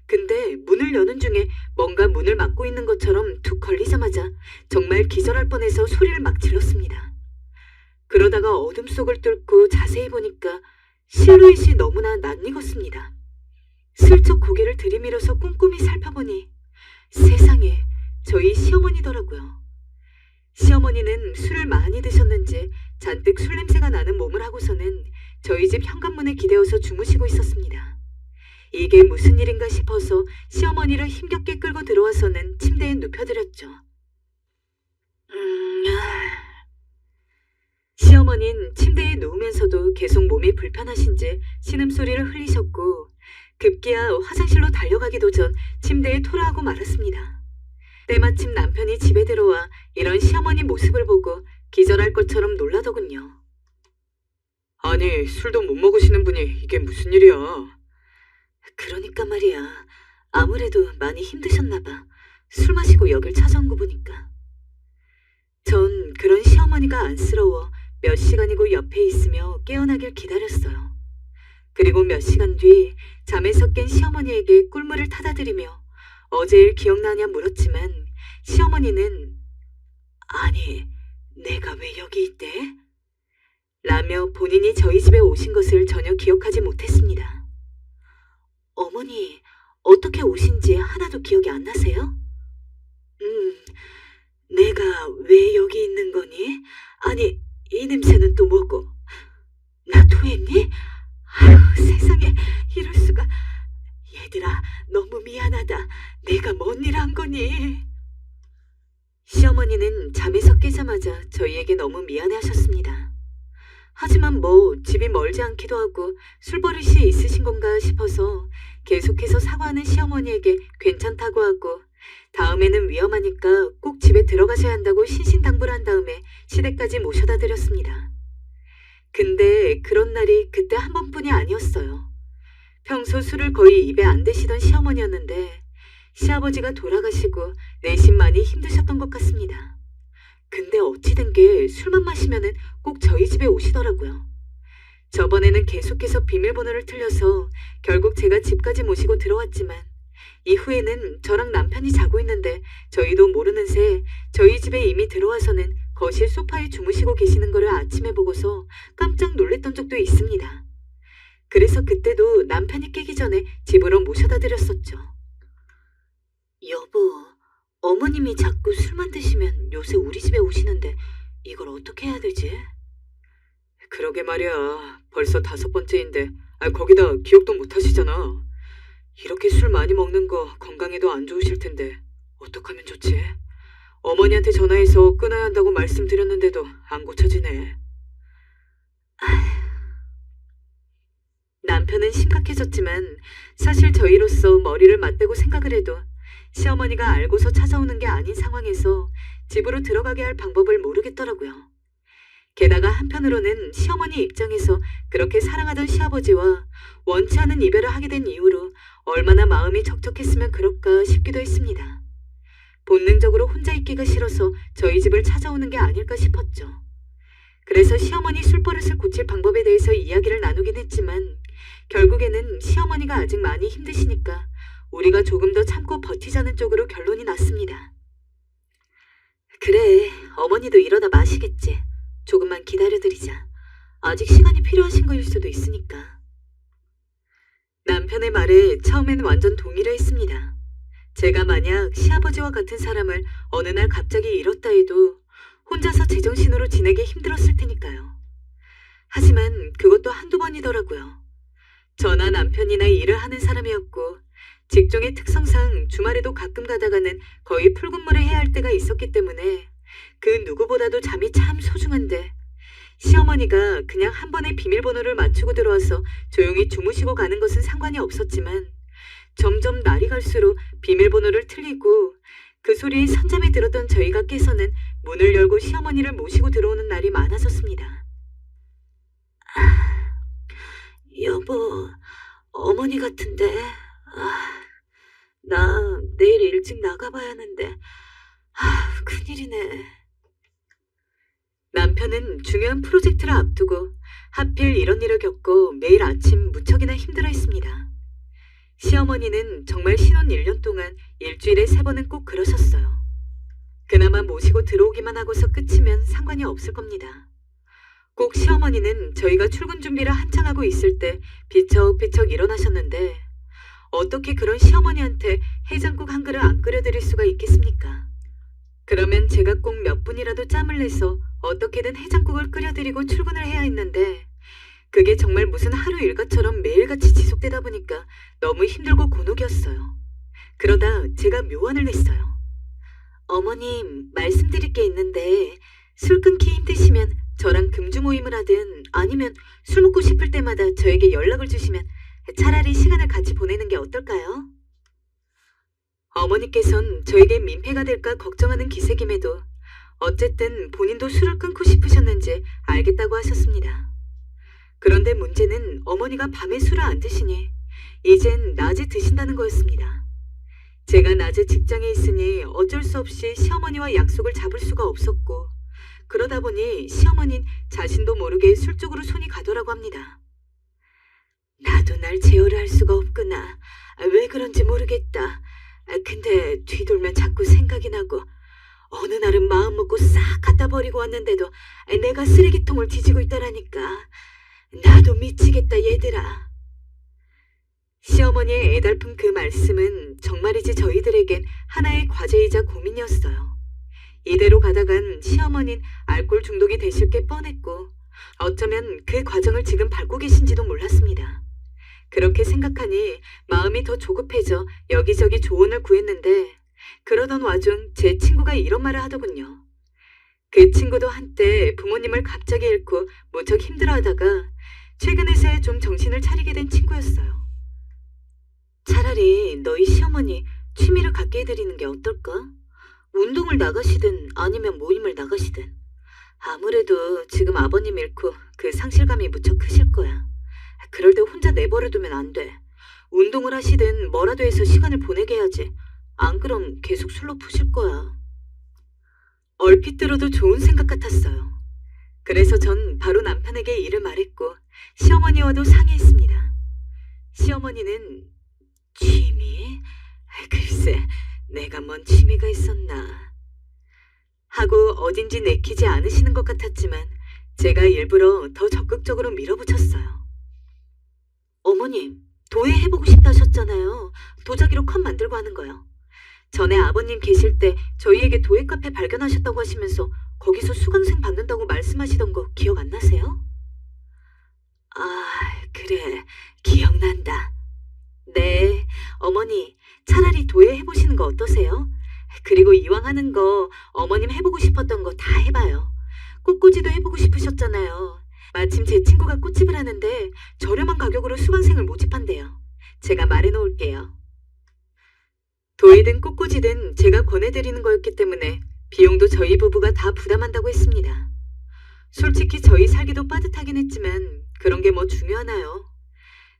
S1: 근데 문을 여는 중에 뭔가 문을 막고 있는 것처럼 툭 걸리자마자 정말 기절할 뻔해서 소리를 막 질렀습니다. 그러다가 어둠 속을 뚫고 자세히 보니까 실루엣이 너무나 낯익었습니다. 슬쩍 고개를 들이밀어서 꼼꼼히 살펴보니 세상에 저희 시어머니더라고요. 시어머니는 술을 많이 드셨는지 잔뜩 술 냄새가 나는 몸을 하고서는 저희 집 현관문에 기대어서 주무시고 있었습니다. 이게 무슨 일인가 싶어서 시어머니를 힘겹게 끌고 들어와서는 침대에 눕혀드렸죠. 시어머니는 침대에 누우면서도 계속 몸이 불편하신지 신음소리를 흘리셨고 급기야 화장실로 달려가기도 전 침대에 토라하고 말았습니다. 때마침 남편이 집에 들어와 이런 시어머니 모습을 보고 기절할 것처럼 놀라더군요. 아니, 술도 못 먹으시는 분이 이게 무슨 일이야? 그러니까 말이야. 아무래도 많이 힘드셨나 봐. 술 마시고 여길 찾아온 거 보니까. 전 그런 시어머니가 안쓰러워 몇 시간이고 옆에 있으며 깨어나길 기다렸어요. 그리고 몇 시간 뒤 잠에서 깬 시어머니에게 꿀물을 타다 드리며 어제 일 기억나냐 물었지만 시어머니는 아니, 내가 왜 여기 있대? 라며 본인이 저희 집에 오신 것을 전혀 기억하지 못했습니다. 어머니, 어떻게 오신지 하나도 기억이 안 나세요? 내가 왜 여기 있는 거니? 아니, 이 냄새는 또 뭐고? 나 토했니? 아유, 세상에, 이럴 수가. 얘들아, 너무 미안하다. 내가 뭔 일 한 거니? 시어머니는 잠에서 깨자마자 저희에게 너무 미안해 하셨습니다. 하지만 뭐 집이 멀지 않기도 하고 술버릇이 있으신 건가 싶어서 계속해서 사과하는 시어머니에게 괜찮다고 하고 다음에는 위험하니까 꼭 집에 들어가셔야 한다고 신신당부를 한 다음에 시댁까지 모셔다 드렸습니다. 근데 그런 날이 그때 한 번뿐이 아니었어요. 평소 술을 거의 입에 안 대시던 시어머니였는데 시아버지가 돌아가시고 내심 많이 힘드셨던 것 같습니다. 근데 어찌 된 게 술만 마시면은 꼭 저희 집에 오시더라고요. 저번에는 계속해서 비밀번호를 틀려서 결국 제가 집까지 모시고 들어왔지만 이후에는 저랑 남편이 자고 있는데 저희도 모르는 새 저희 집에 이미 들어와서는 거실 소파에 주무시고 계시는 거를 아침에 보고서 깜짝 놀랐던 적도 있습니다. 그래서 그때도 남편이 깨기 전에 집으로 모셔다 드렸었죠. 여보, 어머님이 자꾸 술만 드시면 요새 우리 집에 오시는데 이걸 어떻게 해야 되지? 그러게 말이야. 벌써 5번째인데 거기다 기억도 못 하시잖아. 이렇게 술 많이 먹는 거 건강에도 안 좋으실 텐데 어떡하면 좋지? 어머니한테 전화해서 끊어야 한다고 말씀드렸는데도 안 고쳐지네. 남편은 심각해졌지만 사실 저희로서 머리를 맞대고 생각을 해도 시어머니가 알고서 찾아오는 게 아닌 상황에서 집으로 들어가게 할 방법을 모르겠더라고요. 게다가 한편으로는 시어머니 입장에서 그렇게 사랑하던 시아버지와 원치 않은 이별을 하게 된 이후로 얼마나 마음이 적적했으면 그럴까 싶기도 했습니다. 본능적으로 혼자 있기가 싫어서 저희 집을 찾아오는 게 아닐까 싶었죠. 그래서 시어머니 술버릇을 고칠 방법에 대해서 이야기를 나누긴 했지만 결국에는 시어머니가 아직 많이 힘드시니까 우리가 조금 더 참고 버티자는 쪽으로 결론이 났습니다. 그래, 어머니도 이러다 마시겠지. 조금만 기다려드리자. 아직 시간이 필요하신 거일 수도 있으니까. 남편의 말에 처음엔 완전 동의를 했습니다. 제가 만약 시아버지와 같은 사람을 어느 날 갑자기 잃었다 해도 혼자서 제정신으로 지내기 힘들었을 테니까요. 하지만 그것도 한두 번이더라고요. 저나 남편이나 일을 하는 사람이었고 직종의 특성상 주말에도 가끔 가다가는 거의 풀근무를 해야 할 때가 있었기 때문에 그 누구보다도 잠이 참 소중한데 시어머니가 그냥 한 번에 비밀번호를 맞추고 들어와서 조용히 주무시고 가는 것은 상관이 없었지만 점점 날이 갈수록 비밀번호를 틀리고 그 소리에 선잠에 들었던 저희가 깨서는 문을 열고 시어머니를 모시고 들어오는 날이 많아졌습니다. 여보, 어머니 같은데. 나 내일 일찍 나가봐야 하는데. 큰일이네. 남편은 중요한 프로젝트를 앞두고 하필 이런 일을 겪고 매일 아침 무척이나 힘들어했습니다. 시어머니는 정말 신혼 1년 동안 일주일에 3번은 꼭 그러셨어요. 그나마 모시고 들어오기만 하고서 끝이면 상관이 없을 겁니다. 꼭 시어머니는 저희가 출근 준비를 한창 하고 있을 때 비척비척 일어나셨는데 어떻게 그런 시어머니한테 해장국 한 그릇 안 끓여드릴 수가 있겠습니까? 그러면 제가 꼭 몇 분이라도 짬을 내서 어떻게든 해장국을 끓여드리고 출근을 해야 했는데 그게 정말 무슨 하루 일과처럼 매일같이 지속되다 보니까 너무 힘들고 곤혹이었어요. 그러다 제가 묘안을 냈어요. 어머님, 말씀드릴 게 있는데 술 끊기 힘드시면 저랑 금주 모임을 하든 아니면 술 먹고 싶을 때마다 저에게 연락을 주시면 차라리 시간을 같이 보내는 게 어떨까요? 어머니께선 저에게 민폐가 될까 걱정하는 기색임에도 어쨌든 본인도 술을 끊고 싶으셨는지 알겠다고 하셨습니다. 그런데 문제는 어머니가 밤에 술을 안 드시니 이젠 낮에 드신다는 거였습니다. 제가 낮에 직장에 있으니 어쩔 수 없이 시어머니와 약속을 잡을 수가 없었고 그러다 보니 시어머니는 자신도 모르게 술 쪽으로 손이 가더라고 합니다. 나도 날 제어를 할 수가 없구나. 왜 그런지 모르겠다. 근데 뒤돌면 자꾸 생각이 나고 어느 날은 마음 먹고 싹 갖다 버리고 왔는데도 내가 쓰레기통을 뒤지고 있다라니까. 나도 미치겠다 얘들아. 시어머니의 애달픈 그 말씀은 정말이지 저희들에겐 하나의 과제이자 고민이었어요. 이대로 가다간 시어머니는 알코올 중독이 되실 게 뻔했고 어쩌면 그 과정을 지금 밟고 계신지도 몰랐습니다. 그렇게 생각하니 마음이 더 조급해져 여기저기 조언을 구했는데 그러던 와중 제 친구가 이런 말을 하더군요. 그 친구도 한때 부모님을 갑자기 잃고 무척 힘들어하다가 최근에서야 좀 정신을 차리게 된 친구였어요. 차라리 너희 시어머니 취미를 갖게 해드리는 게 어떨까? 운동을 나가시든 아니면 모임을 나가시든. 아무래도 지금 아버님 잃고 그 상실감이 무척 크실 거야. 그럴 때 혼자 내버려두면 안 돼. 운동을 하시든 뭐라도 해서 시간을 보내게 해야지. 안 그럼 계속 술로 푸실 거야. 얼핏 들어도 좋은 생각 같았어요. 그래서 전 바로 남편에게 이를 말했고 시어머니와도 상의했습니다. 시어머니는 취미? 글쎄, 내가 뭔 취미가 있었나 하고 어딘지 내키지 않으시는 것 같았지만 제가 일부러 더 적극적으로 밀어붙였어요. 어머님, 도예 해보고 싶다 하셨잖아요. 도자기로 컵 만들고 하는 거요. 전에 아버님 계실 때 저희에게 도예 카페 발견하셨다고 하시면서 거기서 수강생 받는다고 말씀하시던 거 기억 안 나세요? 그래. 기억난다. 네, 어머니, 차라리 도예 해보시는 거 어떠세요? 그리고 이왕 하는 거 어머님 해보고 싶었던 거 다 해봐요. 꽃꽂이도 해보고 싶으셨잖아요. 마침 제 친구가 꽃집을 하는데 저렴한 가격으로 수강생을 모집한대요. 제가 말해놓을게요. 도예든 꽃꽂이든 제가 권해드리는 거였기 때문에 비용도 저희 부부가 다 부담한다고 했습니다. 솔직히 저희 살기도 빠듯하긴 했지만 그런 게 뭐 중요하나요?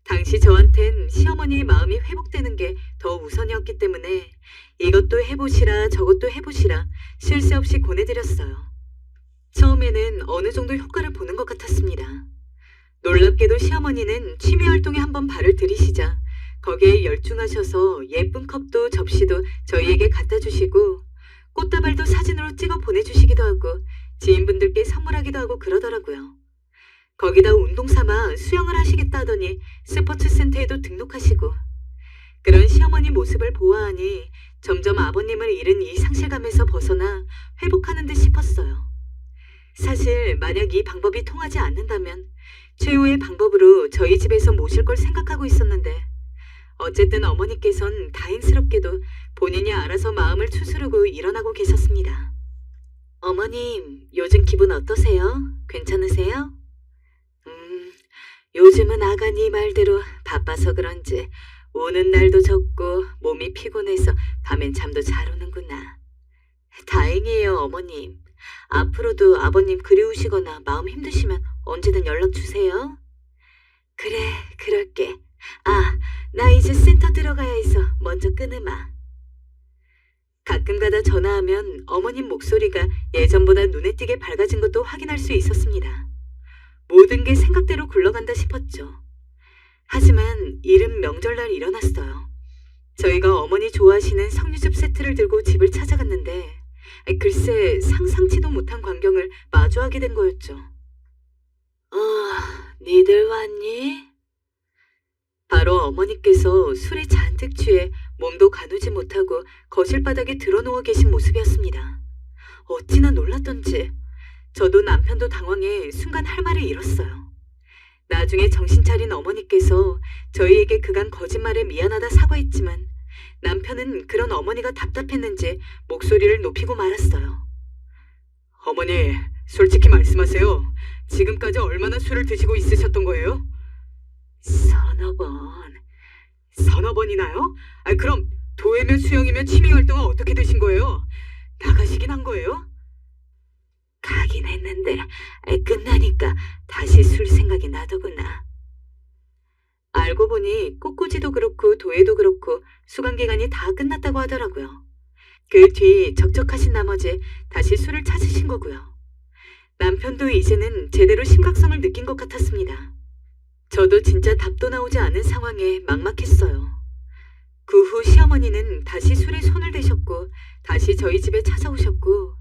S1: 당시 저한텐 시어머니의 마음이 회복되는 게 더 우선이었기 때문에 이것도 해보시라 저것도 해보시라 쉴 새 없이 권해드렸어요. 처음에는 어느 정도 효과를 보는 것 같았습니다. 놀랍게도 시어머니는 취미 활동에 한번 발을 들이시자 거기에 열중하셔서 예쁜 컵도 접시도 저희에게 갖다 주시고 꽃다발도 사진으로 찍어 보내주시기도 하고 지인분들께 선물하기도 하고 그러더라고요. 거기다 운동 삼아 수영을 하시겠다 하더니 스포츠 센터에도 등록하시고 그런 시어머니 모습을 보아하니 점점 아버님을 잃은 이 상실감에서 벗어나 회복하는 듯 싶었어요. 사실 만약 이 방법이 통하지 않는다면 최후의 방법으로 저희 집에서 모실 걸 생각하고 있었는데 어쨌든 어머니께선 다행스럽게도 본인이 알아서 마음을 추스르고 일어나고 계셨습니다. 어머님, 요즘 기분 어떠세요? 괜찮으세요? 요즘은 아가 네 말대로 바빠서 그런지 오는 날도 적고 몸이 피곤해서 밤엔 잠도 잘 오는구나. 다행이에요, 어머님. 앞으로도 아버님 그리우시거나 마음 힘드시면 언제든 연락 주세요. 그래, 그럴게. 아, 나 이제 센터 들어가야 해서 먼저 끊으마. 가끔가다 전화하면 어머님 목소리가 예전보다 눈에 띄게 밝아진 것도 확인할 수 있었습니다. 모든 게 생각대로 굴러간다 싶었죠. 하지만 이른 명절날 일어났어요. 저희가 어머니 좋아하시는 석류즙 세트를 들고 집을 찾아갔는데 글쎄 상상치도 못한 광경을 마주하게 된 거였죠. 니들 왔니? 바로 어머니께서 술에 잔뜩 취해 몸도 가누지 못하고 거실 바닥에 드러누워 계신 모습이었습니다. 어찌나 놀랐던지 저도 남편도 당황해 순간 할 말을 잃었어요. 나중에 정신 차린 어머니께서 저희에게 그간 거짓말에 미안하다 사과했지만 남편은 그런 어머니가 답답했는지 목소리를 높이고 말았어요. 어머니, 솔직히 말씀하세요. 지금까지 얼마나 술을 드시고 있으셨던 거예요? 서너 번. 서너 번이나요? 그럼 도회며 수영이며 취미활동은 어떻게 되신 거예요? 나가시긴 한 거예요? 가긴 했는데 끝나니까 다시 술 생각이 나더구나. 알고 보니 꽃꽂이도 그렇고 도회도 그렇고 수강기간이 다 끝났다고 하더라고요. 그 뒤 적적하신 나머지 다시 술을 찾으신 거고요. 남편도 이제는 제대로 심각성을 느낀 것 같았습니다. 저도 진짜 답도 나오지 않은 상황에 막막했어요. 그 후 시어머니는 다시 술에 손을 대셨고 다시 저희 집에 찾아오셨고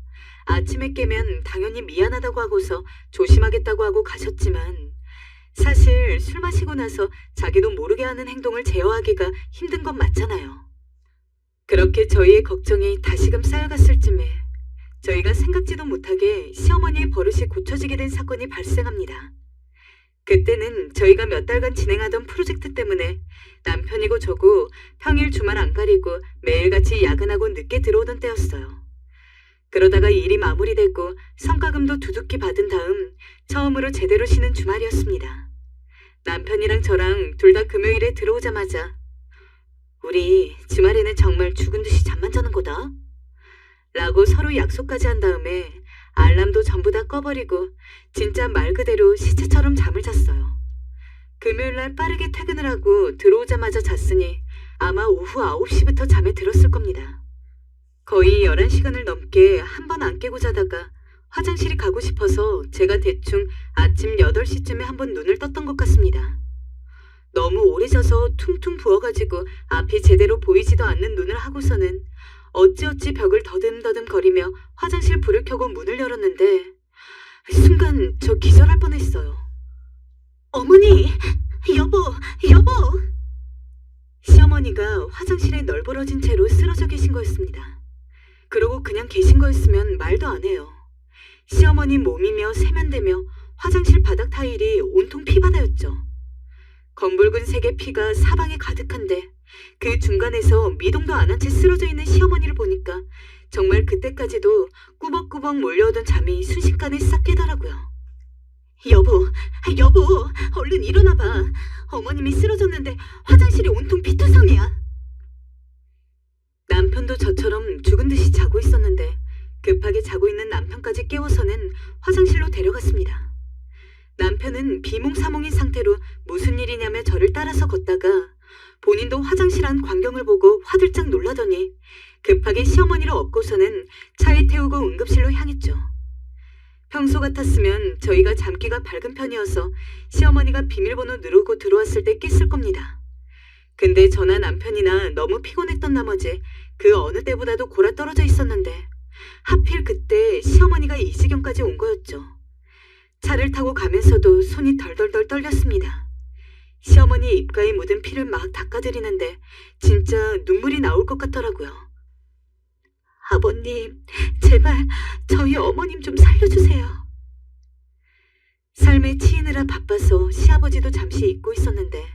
S1: 아침에 깨면 당연히 미안하다고 하고서 조심하겠다고 하고 가셨지만 사실 술 마시고 나서 자기도 모르게 하는 행동을 제어하기가 힘든 건 맞잖아요. 그렇게 저희의 걱정이 다시금 쌓여갔을 쯤에 저희가 생각지도 못하게 시어머니의 버릇이 고쳐지게 된 사건이 발생합니다. 그때는 저희가 몇 달간 진행하던 프로젝트 때문에 남편이고 저고 평일 주말 안 가리고 매일같이 야근하고 늦게 들어오던 때였어요. 그러다가 일이 마무리되고 성과금도 두둑히 받은 다음 처음으로 제대로 쉬는 주말이었습니다. 남편이랑 저랑 둘 다 금요일에 들어오자마자 우리 주말에는 정말 죽은 듯이 잠만 자는 거다 라고 서로 약속까지 한 다음에 알람도 전부 다 꺼버리고 진짜 말 그대로 시체처럼 잠을 잤어요. 금요일날 빠르게 퇴근을 하고 들어오자마자 잤으니 아마 오후 9시부터 잠에 들었을 겁니다. 거의 11시간을 넘게 한 번 안 깨고 자다가 화장실이 가고 싶어서 제가 대충 아침 8시쯤에 한 번 눈을 떴던 것 같습니다. 너무 오래 자서 퉁퉁 부어가지고 앞이 제대로 보이지도 않는 눈을 하고서는 어찌어찌 벽을 더듬더듬 거리며 화장실 불을 켜고 문을 열었는데 순간 저 기절할 뻔했어요. 어머니! 여보! 여보! 시어머니가 화장실에 널브러진 채로 쓰러져 계신 거였습니다. 그러고 그냥 계신 거였으면 말도 안 해요. 시어머니 몸이며 세면대며 화장실 바닥 타일이 온통 피바다였죠. 검붉은 색의 피가 사방에 가득한데 그 중간에서 미동도 안 한 채 쓰러져 있는 시어머니를 보니까 정말 그때까지도 꾸벅꾸벅 몰려오던 잠이 순식간에 싹 깨더라고요. 여보, 여보, 얼른 일어나봐. 어머님이 쓰러졌는데 화장실이 온통 피투성이야. 남편도 저처럼 죽은 듯이 자고 있었는데 급하게 자고 있는 남편까지 깨워서는 화장실로 데려갔습니다. 남편은 비몽사몽인 상태로 무슨 일이냐며 저를 따라서 걷다가 본인도 화장실 안 광경을 보고 화들짝 놀라더니 급하게 시어머니를 업고서는 차에 태우고 응급실로 향했죠. 평소 같았으면 저희가 잠기가 밝은 편이어서 시어머니가 비밀번호 누르고 들어왔을 때 깼을 겁니다. 근데 저나 남편이나 너무 피곤했던 나머지 그 어느 때보다도 골아 떨어져 있었는데 하필 그때 시어머니가 이 지경까지 온 거였죠. 차를 타고 가면서도 손이 덜덜덜 떨렸습니다. 시어머니 입가에 묻은 피를 막 닦아드리는데 진짜 눈물이 나올 것 같더라고요. 아버님, 제발 저희 어머님 좀 살려주세요. 삶에 치이느라 바빠서 시아버지도 잠시 잊고 있었는데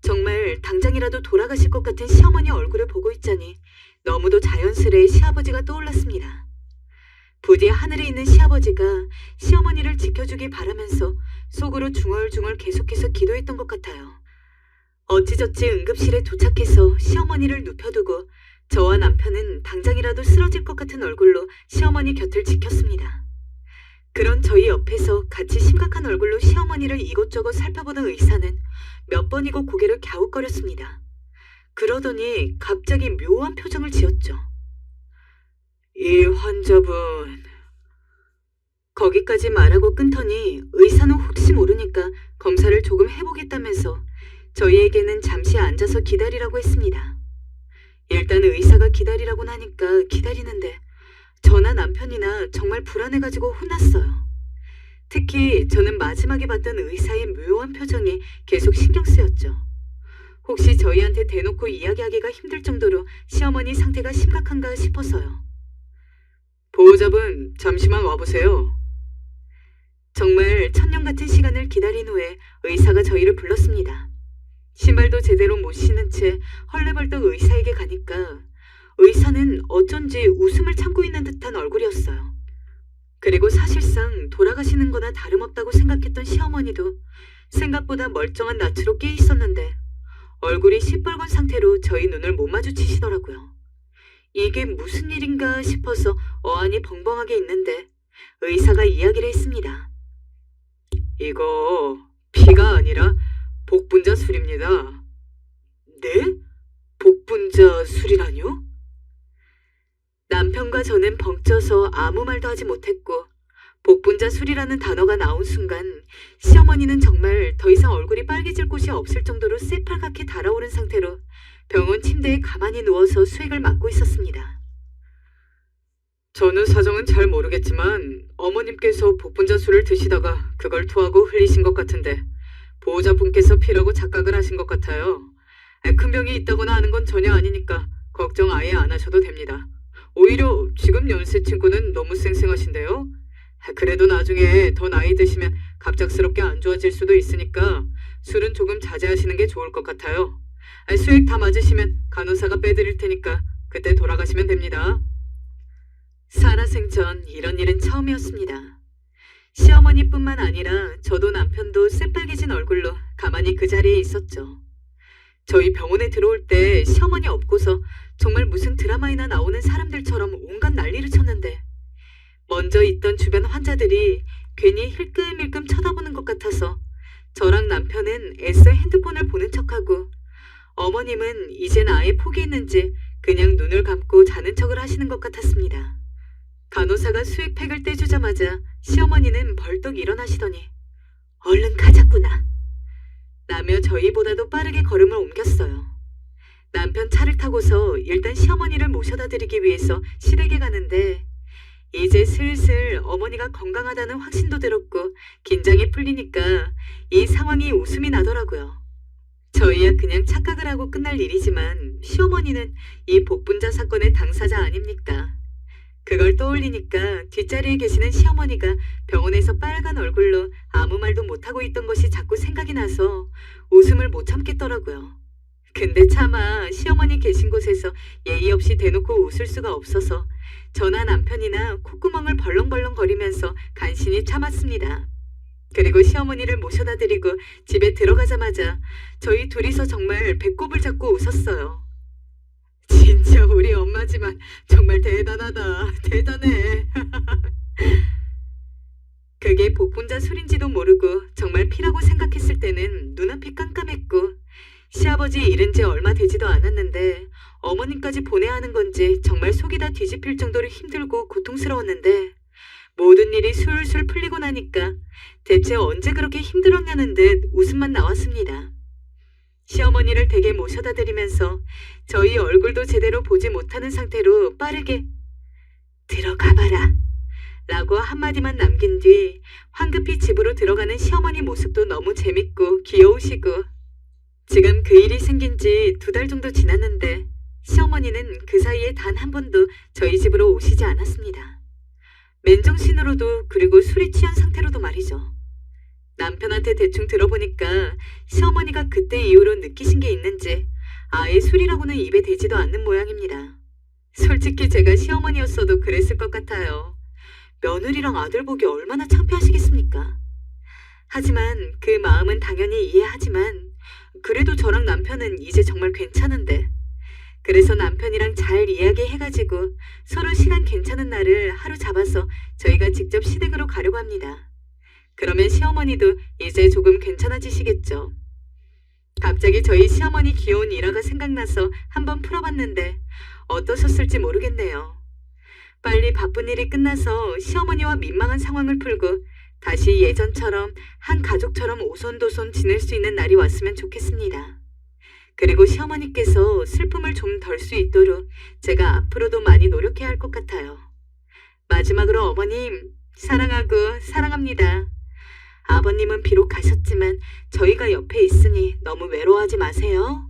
S1: 정말 당장이라도 돌아가실 것 같은 시어머니 얼굴을 보고 있자니 너무도 자연스레 시아버지가 떠올랐습니다. 부디 하늘에 있는 시아버지가 시어머니를 지켜주길 바라면서 속으로 중얼중얼 계속해서 기도했던 것 같아요. 어찌저찌 응급실에 도착해서 시어머니를 눕혀두고 저와 남편은 당장이라도 쓰러질 것 같은 얼굴로 시어머니 곁을 지켰습니다. 그런 저희 옆에서 같이 심각한 얼굴로 시어머니를 이곳저곳 살펴보던 의사는 몇 번이고 고개를 갸웃거렸습니다. 그러더니 갑자기 묘한 표정을 지었죠. 이 환자분... 거기까지 말하고 끊더니 의사는 혹시 모르니까 검사를 조금 해보겠다면서 저희에게는 잠시 앉아서 기다리라고 했습니다. 일단 의사가 기다리라고 하니까 기다리는데 저나 남편이나 정말 불안해가지고 혼났어요. 특히 저는 마지막에 봤던 의사의 묘한 표정이 계속 신경 쓰였죠. 혹시 저희한테 대놓고 이야기하기가 힘들 정도로 시어머니 상태가 심각한가 싶어서요. 보호자분, 잠시만 와보세요. 정말 천년 같은 시간을 기다린 후에 의사가 저희를 불렀습니다. 신발도 제대로 못 신은 채 헐레벌떡 의사에게 가니까 의사는 어쩐지 웃음을 참고 있는 듯한 얼굴이었어요. 그리고 사실상 돌아가시는 거나 다름없다고 생각했던 시어머니도 생각보다 멀쩡한 낯으로 깨 있었는데 얼굴이 시뻘건 상태로 저희 눈을 못 마주치시더라고요. 이게 무슨 일인가 싶어서 어안이 벙벙하게 있는데 의사가 이야기를 했습니다. 이거 피가 아니라 복분자 술입니다. 네? 복분자 술이라뇨? 남편과 저는 벙쪄서 아무 말도 하지 못했고 복분자 술이라는 단어가 나온 순간 시어머니는 정말 더 이상 얼굴이 빨개질 곳이 없을 정도로 새빨갛게 달아오른 상태로 병원 침대에 가만히 누워서 수액을 맞고 있었습니다. 저는 사정은 잘 모르겠지만 어머님께서 복분자 술을 드시다가 그걸 토하고 흘리신 것 같은데 보호자분께서 피라고 착각을 하신 것 같아요. 큰 병이 있다거나 하는 건 전혀 아니니까 걱정 아예 안 하셔도 됩니다. 오히려 지금 연세 친구는 너무 쌩쌩하신데요. 그래도 나중에 더 나이 드시면 갑작스럽게 안 좋아질 수도 있으니까 술은 조금 자제하시는 게 좋을 것 같아요. 수액 다 맞으시면 간호사가 빼드릴 테니까 그때 돌아가시면 됩니다. 살아생전 이런 일은 처음이었습니다. 시어머니뿐만 아니라 저도 남편도 새빨개진 얼굴로 가만히 그 자리에 있었죠. 저희 병원에 들어올 때 시어머니 없고서 정말 무슨 드라마에나 나오는 사람들처럼 온갖 난리를 쳤는데 먼저 있던 주변 환자들이 괜히 힐끔힐끔 쳐다보는 것 같아서 저랑 남편은 애써 핸드폰을 보는 척하고 어머님은 이젠 아예 포기했는지 그냥 눈을 감고 자는 척을 하시는 것 같았습니다. 간호사가 수액팩을 떼주자마자 시어머니는 벌떡 일어나시더니 얼른 가자꾸나 라며 저희보다도 빠르게 걸음을 옮겼어요. 남편 차를 타고서 일단 시어머니를 모셔다 드리기 위해서 시댁에 가는데 이제 슬슬 어머니가 건강하다는 확신도 들었고 긴장이 풀리니까 이 상황이 웃음이 나더라고요. 저희야 그냥 착각을 하고 끝날 일이지만 시어머니는 이 복분자 사건의 당사자 아닙니까? 그걸 떠올리니까 뒷자리에 계시는 시어머니가 병원에서 빨간 얼굴로 아무 말도 못하고 있던 것이 자꾸 생각이 나서 웃음을 못 참겠더라고요. 근데 차마 시어머니 계신 곳에서 예의 없이 대놓고 웃을 수가 없어서 저나 남편이나 콧구멍을 벌렁벌렁 거리면서 간신히 참았습니다. 그리고 시어머니를 모셔다 드리고 집에 들어가자마자 저희 둘이서 정말 배꼽을 잡고 웃었어요. 진짜 우리 엄마지만 정말 대단하다. 대단해. 그게 복분자 술인지도 모르고 정말 피라고 생각했을 때는 눈앞이 깜깜했고 시아버지 잃은 지 얼마 되지도 않았는데 어머님까지 보내야 하는 건지 정말 속이 다 뒤집힐 정도로 힘들고 고통스러웠는데 모든 일이 술술 풀리고 나니까 대체 언제 그렇게 힘들었냐는 듯 웃음만 나왔습니다. 시어머니를 댁에 모셔다 드리면서 저희 얼굴도 제대로 보지 못하는 상태로 빠르게 들어가봐라 라고 한마디만 남긴 뒤 황급히 집으로 들어가는 시어머니 모습도 너무 재밌고 귀여우시고 지금 그 일이 생긴 지 2달 정도 지났는데 시어머니는 그 사이에 단 한 번도 저희 집으로 오시지 않았습니다. 맨정신으로도 그리고 술에 취한 상태로도 말이죠. 남편한테 대충 들어보니까 시어머니가 그때 이후로 느끼신 게 있는지 아예 술이라고는 입에 대지도 않는 모양입니다. 솔직히 제가 시어머니였어도 그랬을 것 같아요. 며느리랑 아들 보기 얼마나 창피하시겠습니까? 하지만 그 마음은 당연히 이해하지만 그래도 저랑 남편은 이제 정말 괜찮은데. 그래서 남편이랑 잘 이야기해가지고 서로 시간 괜찮은 날을 하루 잡아서 저희가 직접 시댁으로 가려고 합니다. 그러면 시어머니도 이제 조금 괜찮아지시겠죠. 갑자기 저희 시어머니 귀여운 일화가 생각나서 한번 풀어봤는데 어떠셨을지 모르겠네요. 빨리 바쁜 일이 끝나서 시어머니와 민망한 상황을 풀고 다시 예전처럼 한 가족처럼 오손도손 지낼 수 있는 날이 왔으면 좋겠습니다. 그리고 시어머니께서 슬픔을 좀 덜 수 있도록 제가 앞으로도 많이 노력해야 할 것 같아요. 마지막으로 어머님, 사랑하고 사랑합니다. 아버님은 비록 가셨지만 저희가 옆에 있으니 너무 외로워하지 마세요.